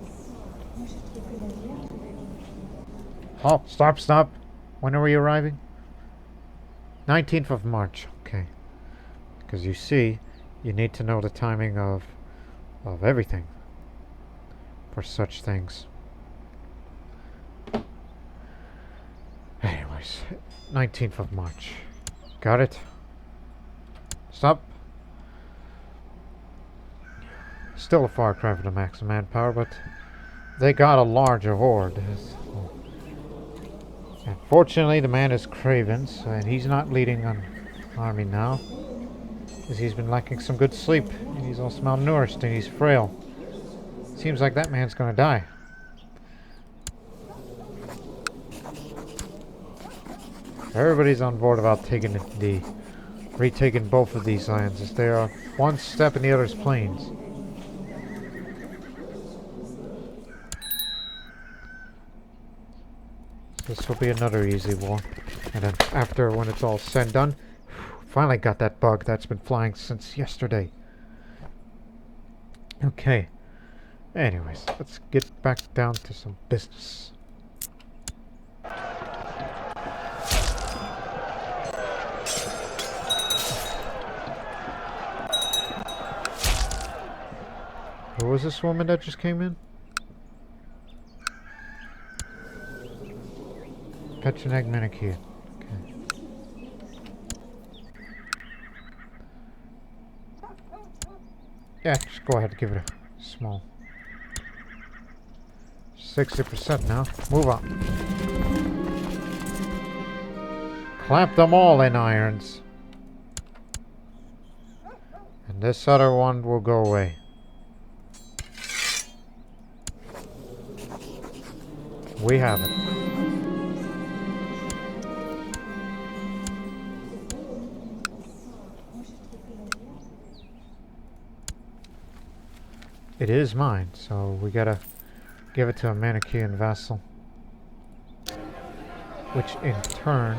Oh, stop. When are we arriving? 19th of March. Okay. Because you see, you need to know the timing of everything for such things. Anyways, 19th of March. Got it? Stop. Still a far cry from the max manpower, but they got a larger horde. Unfortunately, the man is Craven, and he's not leading an army now, because he's been lacking some good sleep, and he's also malnourished, and he's frail. Seems like that man's gonna die. Everybody's on board about retaking both of these lands, as they are one step in the other's plains. This will be another easy war. And then after, when it's all said and done, finally got that bug that's been flying since yesterday. Okay. Anyways, let's get back down to some business. Who was this woman that just came in? Pecheneg Manichean. Okay. Yeah, just go ahead and give it a small. 60% now. Move on. Clamp them all in irons. And this other one will go away. We have it. It is mine, so we gotta give it to a Manichean vassal. Which in turn...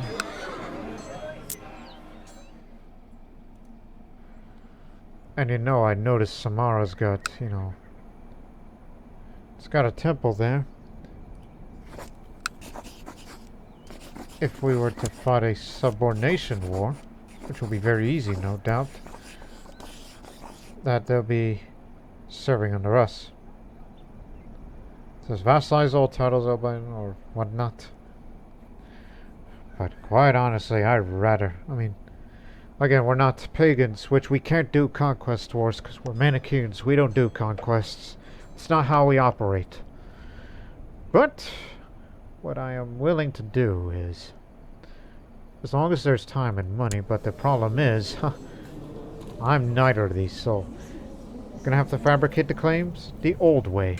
And you know, I noticed Samara's got, you know... It's got a temple there. If we were to fight a subordination war, which will be very easy, no doubt, that they'll be serving under us. It says vassalize all titles or whatnot. But quite honestly, I'd rather, I mean, again, we're not pagans, which we can't do conquest wars because we're Manicheans. We don't do conquests. It's not how we operate. But what I am willing to do is, as long as there's time and money, but the problem is, I'm neither of these, so gonna have to fabricate the claims the old way.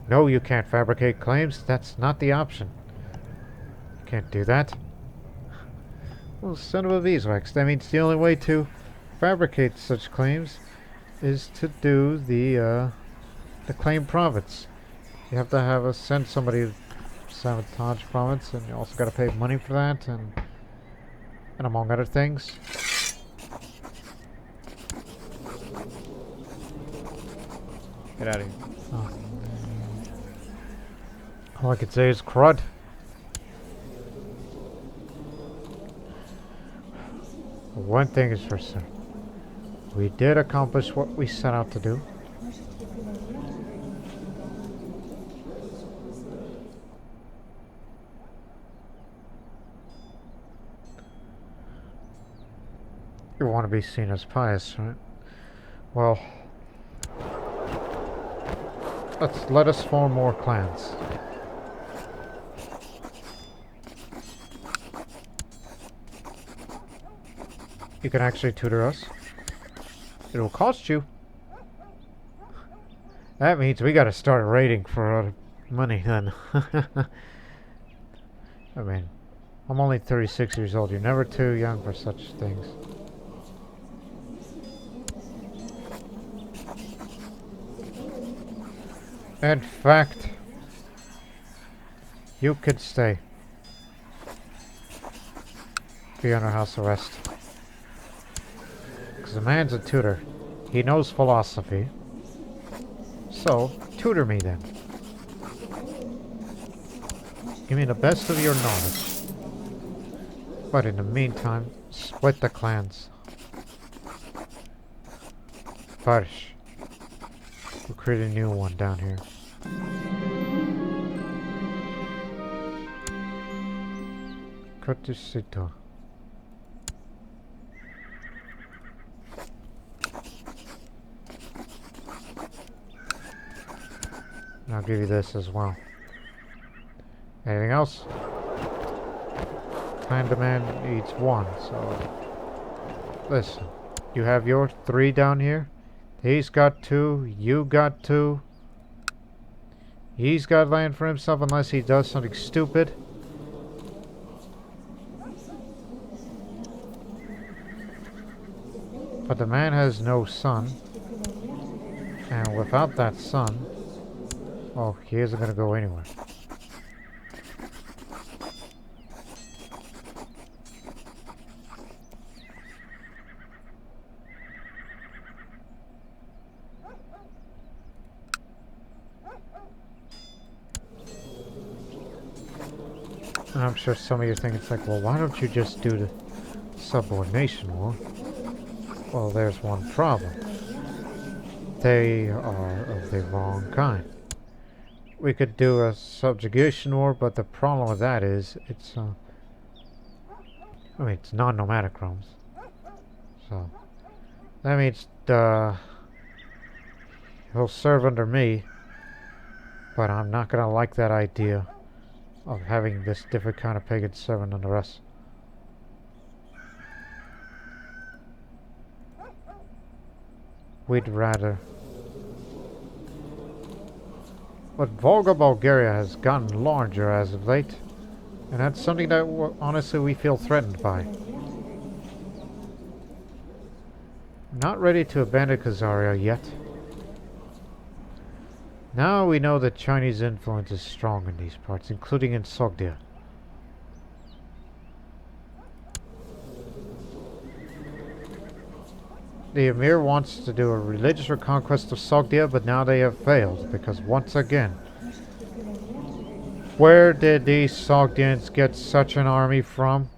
No, you can't fabricate claims. That's not the option. You can't do that. Well, son of a beeswax. That means the only way to fabricate such claims is to do the claim province. You have to send somebody to sabotage province, and you also got to pay money for that, and among other things. Get out of here. Oh. All I could say is crud. One thing is for certain. We did accomplish what we set out to do. You want to be seen as pious, right? Well, let us form more clans. You can actually tutor us. It will cost you. That means we gotta start raiding for money then. I mean, I'm only 36 years old. You're never too young for such things. In fact, you could stay. Be under house arrest. Because the man's a tutor. He knows philosophy. So, tutor me then. Give me the best of your knowledge. But in the meantime, split the clans. Parish. We'll create a new one down here. Kotusito. I'll give you this as well. Anything else? Clan demand needs 1, so... Listen, you have your 3 down here. He's got 2, you got 2. He's got land for himself unless he does something stupid. But the man has no son. And without that son... Oh, he isn't going to go anywhere. And I'm sure some of you think it's like, well, why don't you just do the subordination war? Well, there's one problem. They are of the wrong kind. We could do a subjugation war, but the problem with that is it's I mean, it's non-nomadic realms. So that means he'll serve under me, but I'm not gonna like that idea of having this different kind of pagan servant under us. We'd rather... But Volga, Bulgaria has gotten larger as of late, and that's something that honestly we feel threatened by. Not ready to abandon Khazaria yet. Now we know that Chinese influence is strong in these parts, including in Sogdia. The Emir wants to do a religious reconquest of Sogdia, but now they have failed, because once again, where did these Sogdians get such an army from?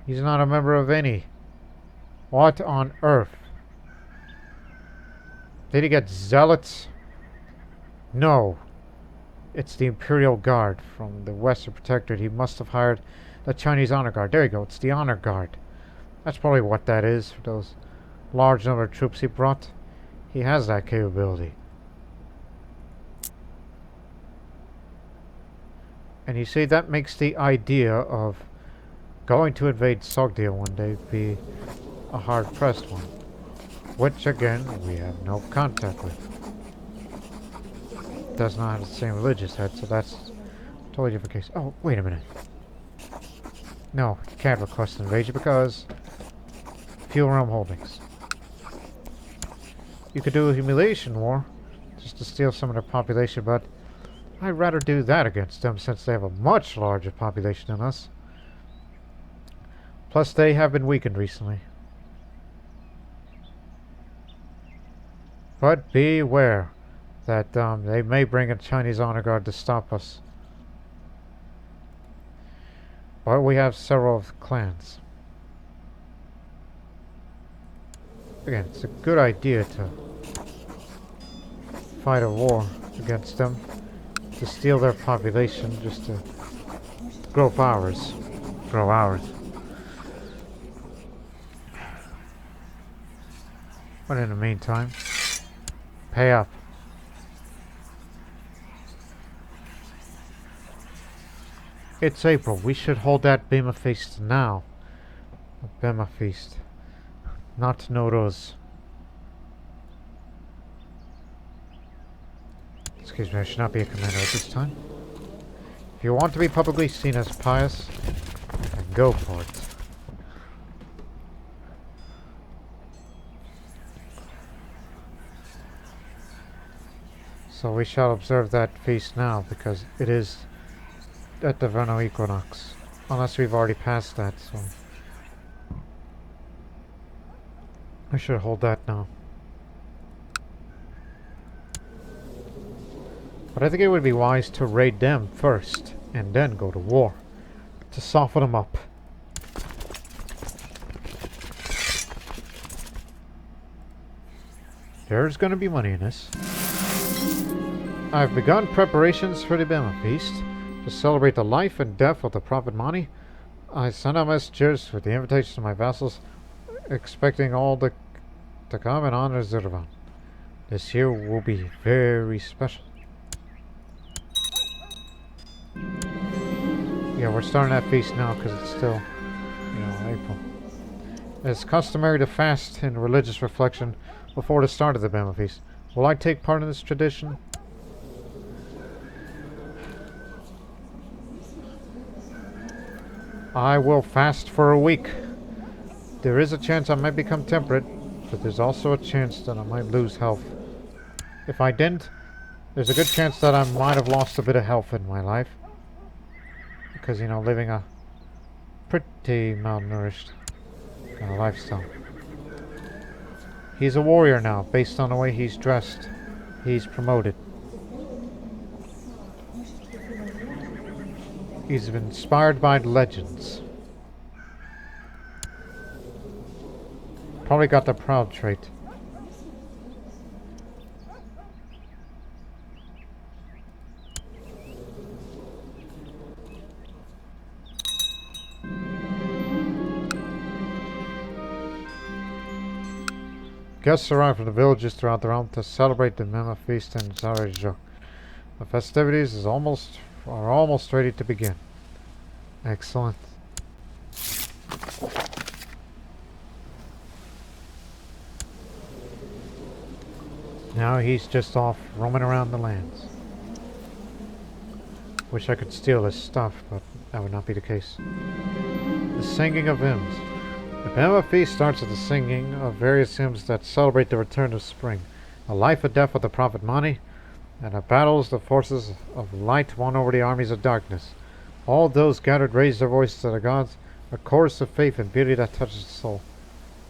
He's not a member of any. What on earth? Did he get zealots? No. It's the Imperial Guard from the Western Protectorate. He must have hired the Chinese Honor Guard. There you go, it's the Honor Guard. That's probably what that is for those large number of troops he brought. He has that capability. And you see, that makes the idea of going to invade Sogdia one day be a hard-pressed one. Which, again, we have no contact with. Does not have the same religious head, so that's a totally different case. Oh, wait a minute. No, you can't request an invasion because... few realm holdings. You could do a humiliation war, just to steal some of their population, but I'd rather do that against them since they have a much larger population than us. Plus, they have been weakened recently. But beware that they may bring a Chinese honor guard to stop us. But we have several clans. Again, it's a good idea to fight a war against them, to steal their population, just to grow powers. Grow ours. But in the meantime, pay up. It's April. We should hold that Bema feast now. A Bema feast. Not Nowruz. Excuse me, I should not be a commander at this time. If you want to be publicly seen as pious, then go for it. So we shall observe that feast now, because it is at the vernal equinox. Unless we've already passed that, so... I should hold that now. But I think it would be wise to raid them first, and then go to war. To soften them up. There's gonna be money in this. I've begun preparations for the Bema feast. To celebrate the life and death of the Prophet Mani, I sent out messengers with the invitation to my vassals, expecting all to come and honor Zurvan. This year will be very special. Yeah, we're starting that feast now because it's still, April. It's customary to fast in religious reflection before the start of the Bema feast. Will I take part in this tradition? I will fast for a week. There is a chance I might become temperate, but there's also a chance that I might lose health. If I didn't, there's a good chance that I might have lost a bit of health in my life. Because, living a pretty malnourished kind of lifestyle. He's a warrior now, based on the way he's dressed. He's promoted. He's been inspired by legends. Probably got the proud trait. Guests arrive from the villages throughout the realm to celebrate the Mema feast in Zarajuk. The festivities are almost ready to begin. Excellent. Now he's just off roaming around the lands. Wish I could steal his stuff, but that would not be the case. The singing of hymns. The Bema feast starts with the singing of various hymns that celebrate the return of spring, the life and death of the Prophet Mani, and the battles the forces of light won over the armies of darkness. All those gathered raise their voices to the gods, a chorus of faith and beauty that touches the soul.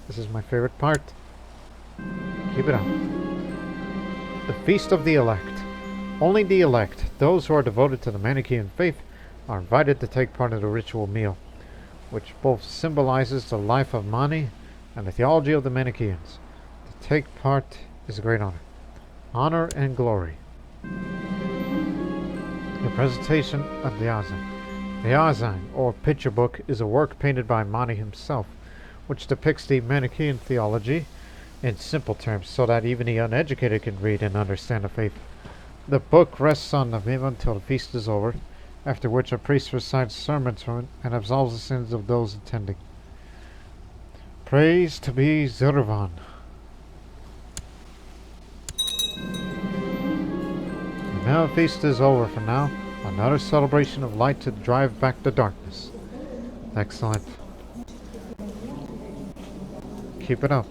This is my favorite part. Keep it up. The Feast of the Elect. Only the elect, those who are devoted to the Manichean faith, are invited to take part in the ritual meal, which both symbolizes the life of Mani and the theology of the Manicheans. To take part is a great honor. Honor and glory. The presentation of the Azang. The Azang, or picture book, is a work painted by Mani himself, which depicts the Manichean theology in simple terms so that even the uneducated can read and understand the faith. The book rests on the Viva until the feast is over, after which a priest recites sermons from it and absolves the sins of those attending. Praise to be Zurvan. The Mema feast is over for now. Another celebration of light to drive back the darkness. Excellent. Keep it up.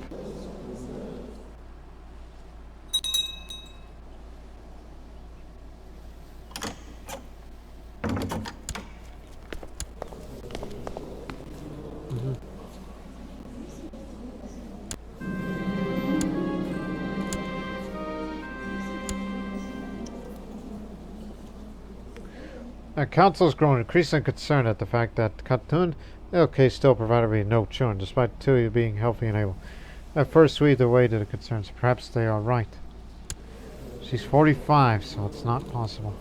The council has grown increasingly concerned at the fact that Khatun LK still provided me no children, despite two of you being healthy and able. At first we away to the concerns. Perhaps they are right. She's 45, so it's not possible.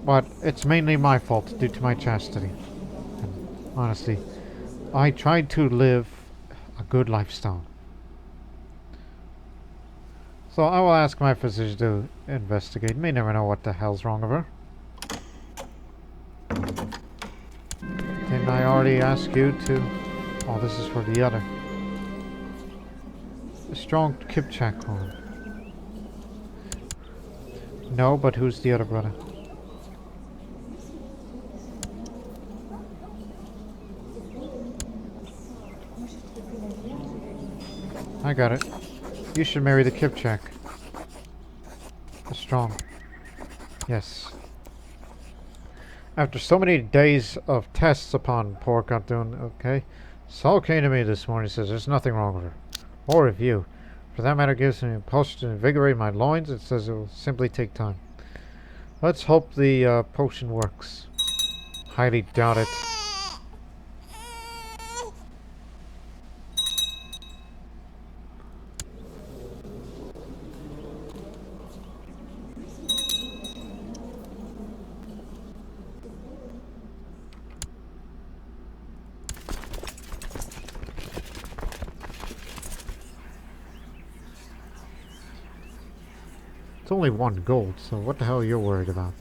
But it's mainly my fault due to my chastity. And honestly, I tried to live a good lifestyle. So I will ask my physician to investigate. May never know what the hell's wrong with her. Didn't I already ask you to... Oh, this is for the other. A strong Kipchak one. No, but who's the other brother? I got it. You should marry the Kipchak. The strong. Yes. After so many days of tests upon poor Khatun, okay, Saul came to me this morning and says there's nothing wrong with her. Or with you. For that matter, gives me an impulsion to invigorate my loins. It says it will simply take time. Let's hope the potion works. Highly doubt it. It's only 1 gold, so what the hell are you worried about?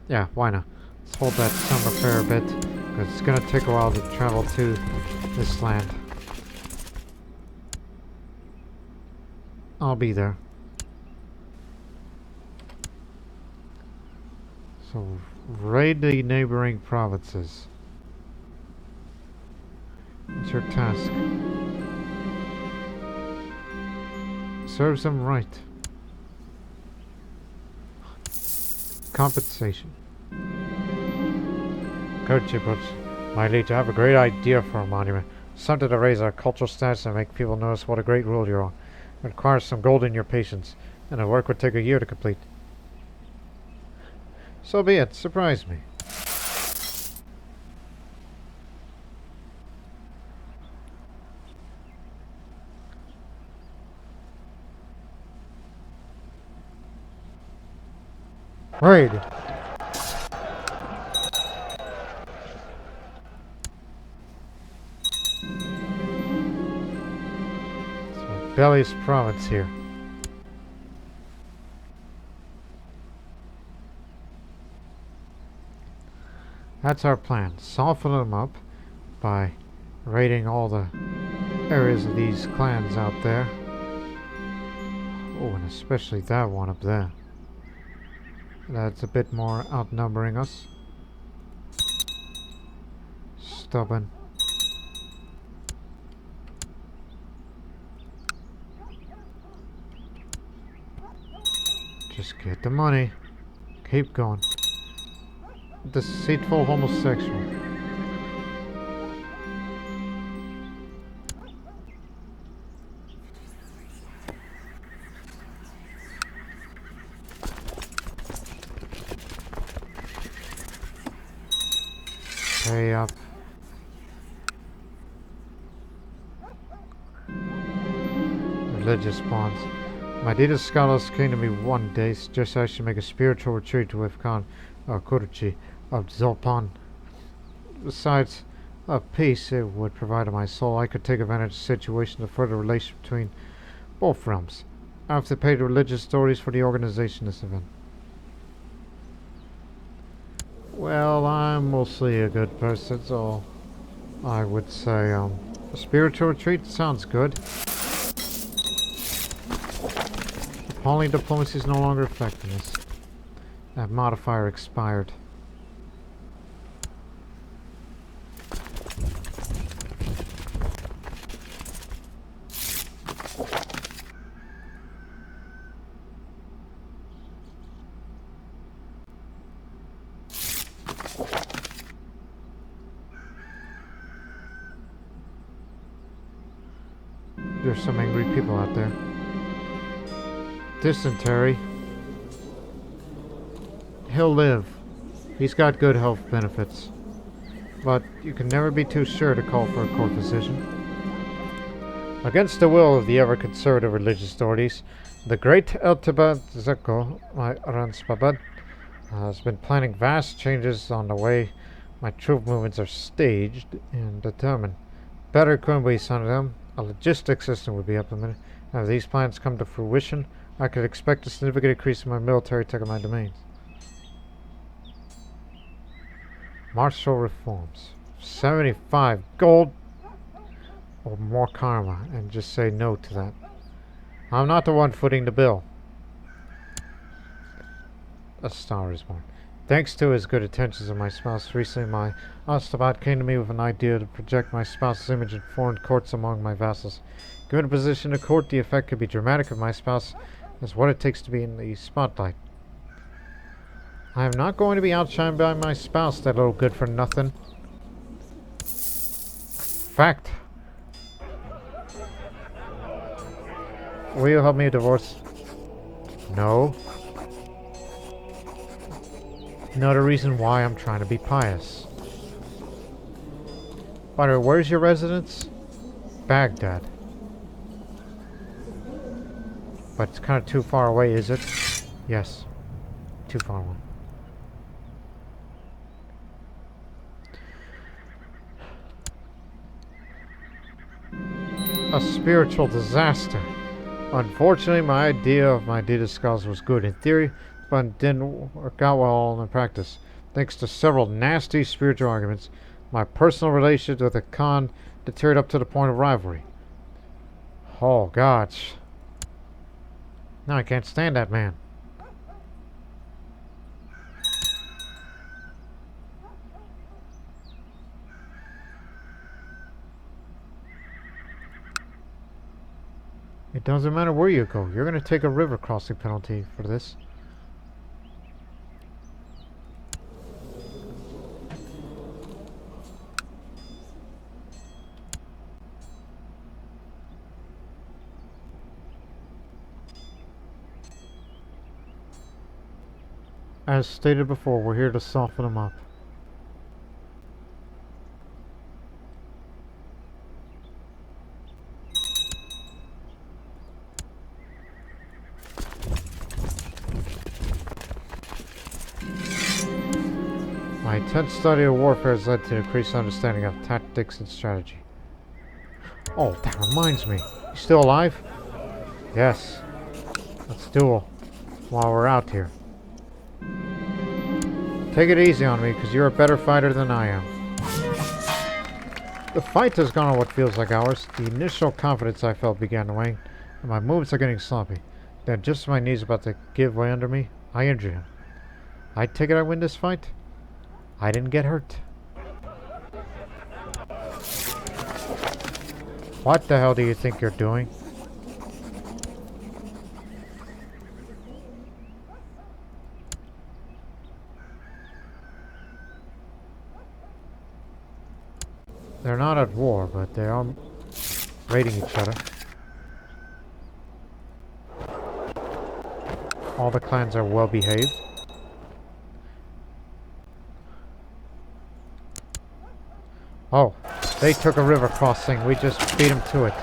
Yeah, why not? Let's hold that summer fair a bit, because it's gonna take a while to travel to this land. I'll be there. So, raid the neighboring provinces. It's your task. Serves them right. Compensation. Courtesy, but my liege, I have a great idea for a monument. Something to raise our cultural status and make people notice what a great rule you're on. It requires some gold in your patience, and the work would take a year to complete. So be it. Surprise me. Raid. It's Belly's province here. That's our plan. Soften them up by raiding all the areas of these clans out there. Oh, and especially that one up there. That's a bit more outnumbering us. Stubborn. Just get the money. Keep going. Deceitful homosexual. Pay up. Religious bonds. My dearest scholars came to me one day, suggested I should make a spiritual retreat with Khan Kuruchi of Zolpan. Besides peace it would provide to my soul, I could take advantage of the situation to further relation between both realms. I have to pay the religious authorities for the organization of this event. Well, I'm mostly a good person, so I would say a spiritual retreat sounds good. Appalling diplomacy is no longer effective. That modifier expired. There's some angry people out there. Dysentery. He'll live. He's got good health benefits. But you can never be too sure to call for a court physician. Against the will of the ever-conservative religious authorities, the great Zeko, my Ranspabad, has been planning vast changes on the way my troop movements are staged and determined. Better couldn't be some of them. A logistics system would be implemented. And if these plans come to fruition, I could expect a significant increase in my military tech in my domains. Martial reforms. 75 gold or more karma, and just say no to that. I'm not the one footing the bill. A star is born. Thanks to his good attentions of my spouse, recently my Ostabat came to me with an idea to project my spouse's image in foreign courts among my vassals. Given a position in court, the effect could be dramatic if my spouse is what it takes to be in the spotlight. I am not going to be outshined by my spouse, that little good for nothing. Fact. Will you help me divorce? No. Another reason why I'm trying to be pious. By the way, where's your residence? Baghdad. But it's kind of too far away, is it? Yes. Too far away. A spiritual disaster. Unfortunately, my idea of my didascals was good in theory, but it didn't work out well in practice. Thanks to several nasty spiritual arguments, my personal relationship with the Khan deteriorated up to the point of rivalry. Oh, gosh. Now I can't stand that man. It doesn't matter where you go. You're going to take a river crossing penalty for this. As stated before, we're here to soften them up. My intense study of warfare has led to an increased understanding of tactics and strategy. Oh, that reminds me. You still alive? Yes. Let's duel while we're out here. Take it easy on me, because you're a better fighter than I am. The fight has gone on what feels like hours. The initial confidence I felt began to wane, and my movements are getting sloppy. Then, just as my knees are about to give way under me, I injure him. I take it I win this fight? I didn't get hurt. What the hell do you think you're doing? They're not at war, but they are raiding each other. All the clans are well behaved. Oh, they took a river crossing. We just beat them to it.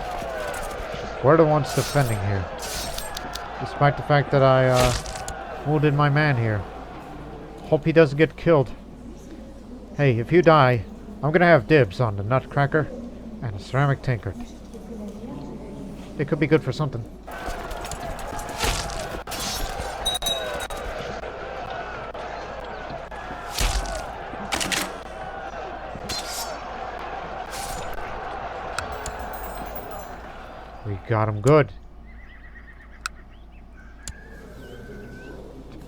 We're the ones defending here. Despite the fact that I wounded my man here. Hope he doesn't get killed. Hey, if you die, I'm gonna have dibs on the nutcracker and a ceramic tankard. It could be good for something. We got him good.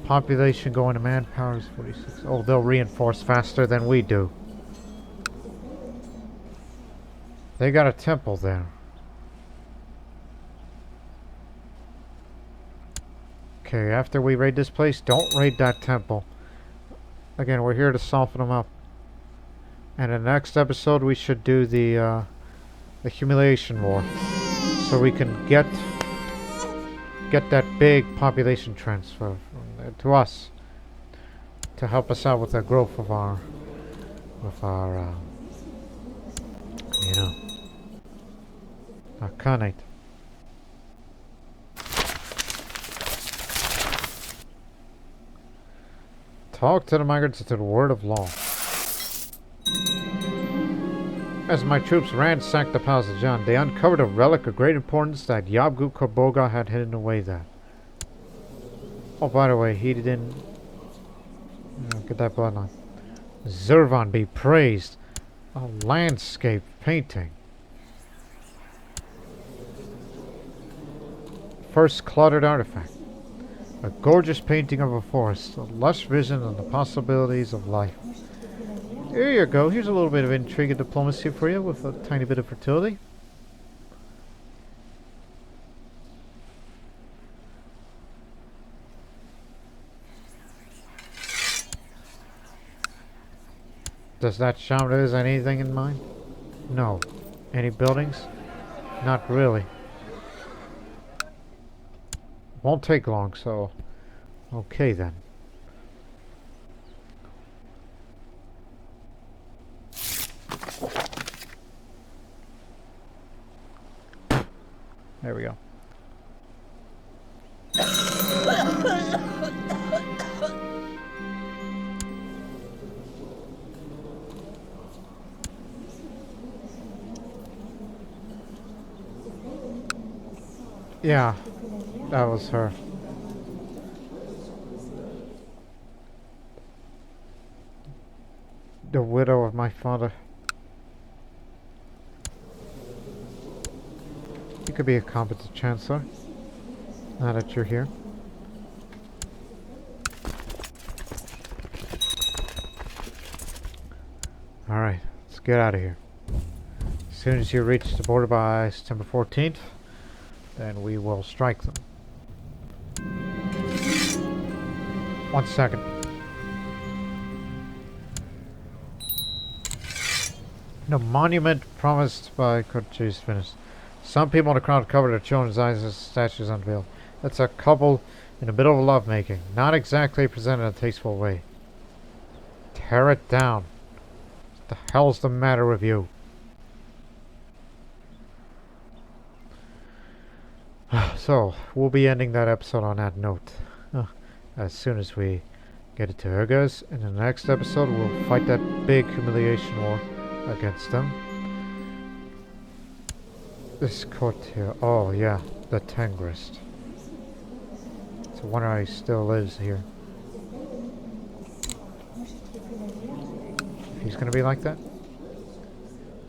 Population going to manpower is 46. Oh, they'll reinforce faster than we do. They got a temple there. Okay, after we raid this place, don't raid that temple. Again, we're here to soften them up. And in the next episode, we should do the humiliation war. So we can get that big population transfer to us. To help us out with the growth of our you know, our Khanate. Talk to the migrants to the word of law. As my troops ransacked the palace of John, they uncovered a relic of great importance that Yabgu Korboga had hidden away there. Oh, by the way, he didn't get that bloodline. Zervan be praised. A landscape painting. First cluttered artifact. A gorgeous painting of a forest, a lush vision of the possibilities of life. Here you go. Here's a little bit of intrigue and diplomacy for you with a tiny bit of fertility. Does that sound as anything in mind? No. Any buildings? Not really. Won't take long, so... Okay then. There we go. Yeah, that was her. The widow of my father. You could be a competent chancellor, now that you're here. Alright, let's get out of here. As soon as you reach the border by September 14th, then we will strike them. 1 second. The monument promised by Kotche is finished. Some people in the crowd cover their children's eyes as statues unveiled. That's a couple in the middle of lovemaking. Not exactly presented in a tasteful way. Tear it down. What the hell's the matter with you? So, we'll be ending that episode on that note. As soon as we get it to Urgas. In the next episode, we'll fight that big humiliation war against them. This court here. Oh, yeah. The Tengrists. It's a wonder he still lives here. If he's gonna be like that,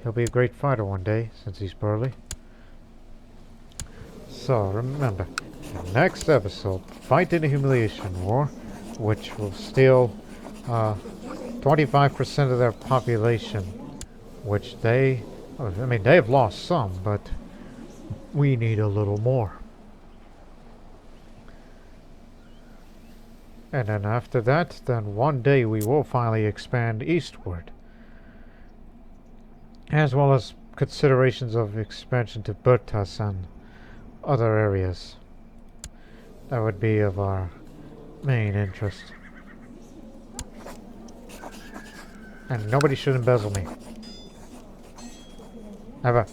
he'll be a great fighter one day, since he's burly. So, remember, the next episode, fight in the humiliation war, which will steal 25% of their population, which they, I mean, they've lost some, but we need a little more. And then after that, then one day we will finally expand eastward, as well as considerations of expansion to Burtas and other areas. That would be of our main interest. And nobody should embezzle me. Never.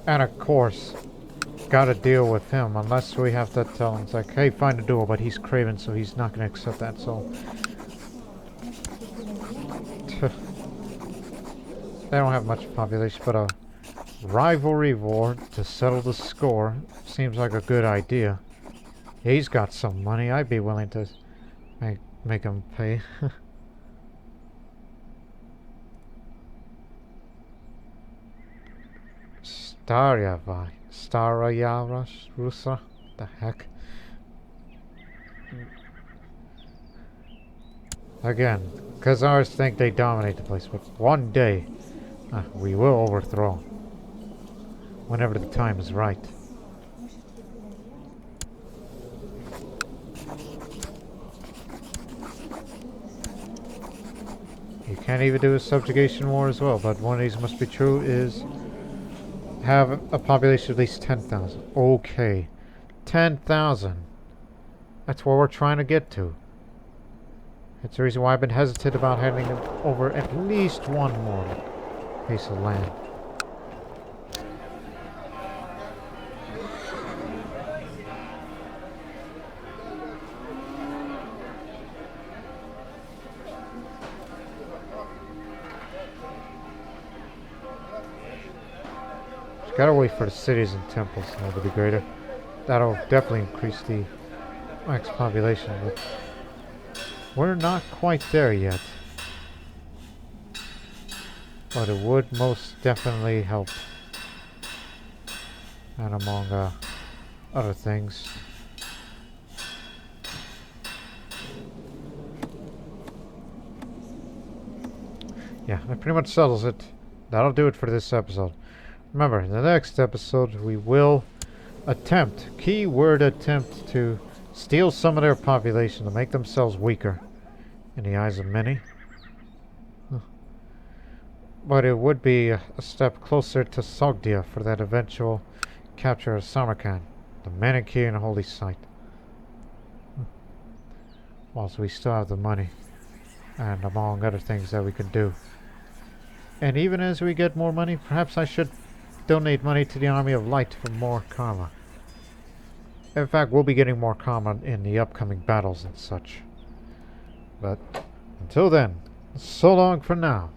And of course, gotta deal with him unless we have to tell him, it's like, hey, find a duel, but he's craven, so he's not gonna accept that, so... They don't have much population, but a rivalry war to settle the score seems like a good idea. He's got some money. I'd be willing to make him pay. Starayava Rusa? The heck? Again, Khazars think they dominate the place, but one day we will overthrow. Whenever the time is right. You can't even do a subjugation war as well, but one of these must be true is have a population of at least 10,000. Okay. 10,000. That's what we're trying to get to. It's the reason why I've been hesitant about handing them over at least one more piece of land. Gotta wait for the cities and temples to be greater. That'll definitely increase the max population, but we're not quite there yet. But it would most definitely help. And among other things. Yeah, that pretty much settles it. That'll do it for this episode. Remember, in the next episode, we will attempt, keyword attempt, to steal some of their population to make themselves weaker in the eyes of many. But it would be a step closer to Sogdia for that eventual capture of Samarkand, the Manichean holy site. Whilst we still have the money, and among other things that we can do. And even as we get more money, perhaps I should donate money to the Army of Light for more karma. In fact, we'll be getting more karma in the upcoming battles and such. But until then, so long for now.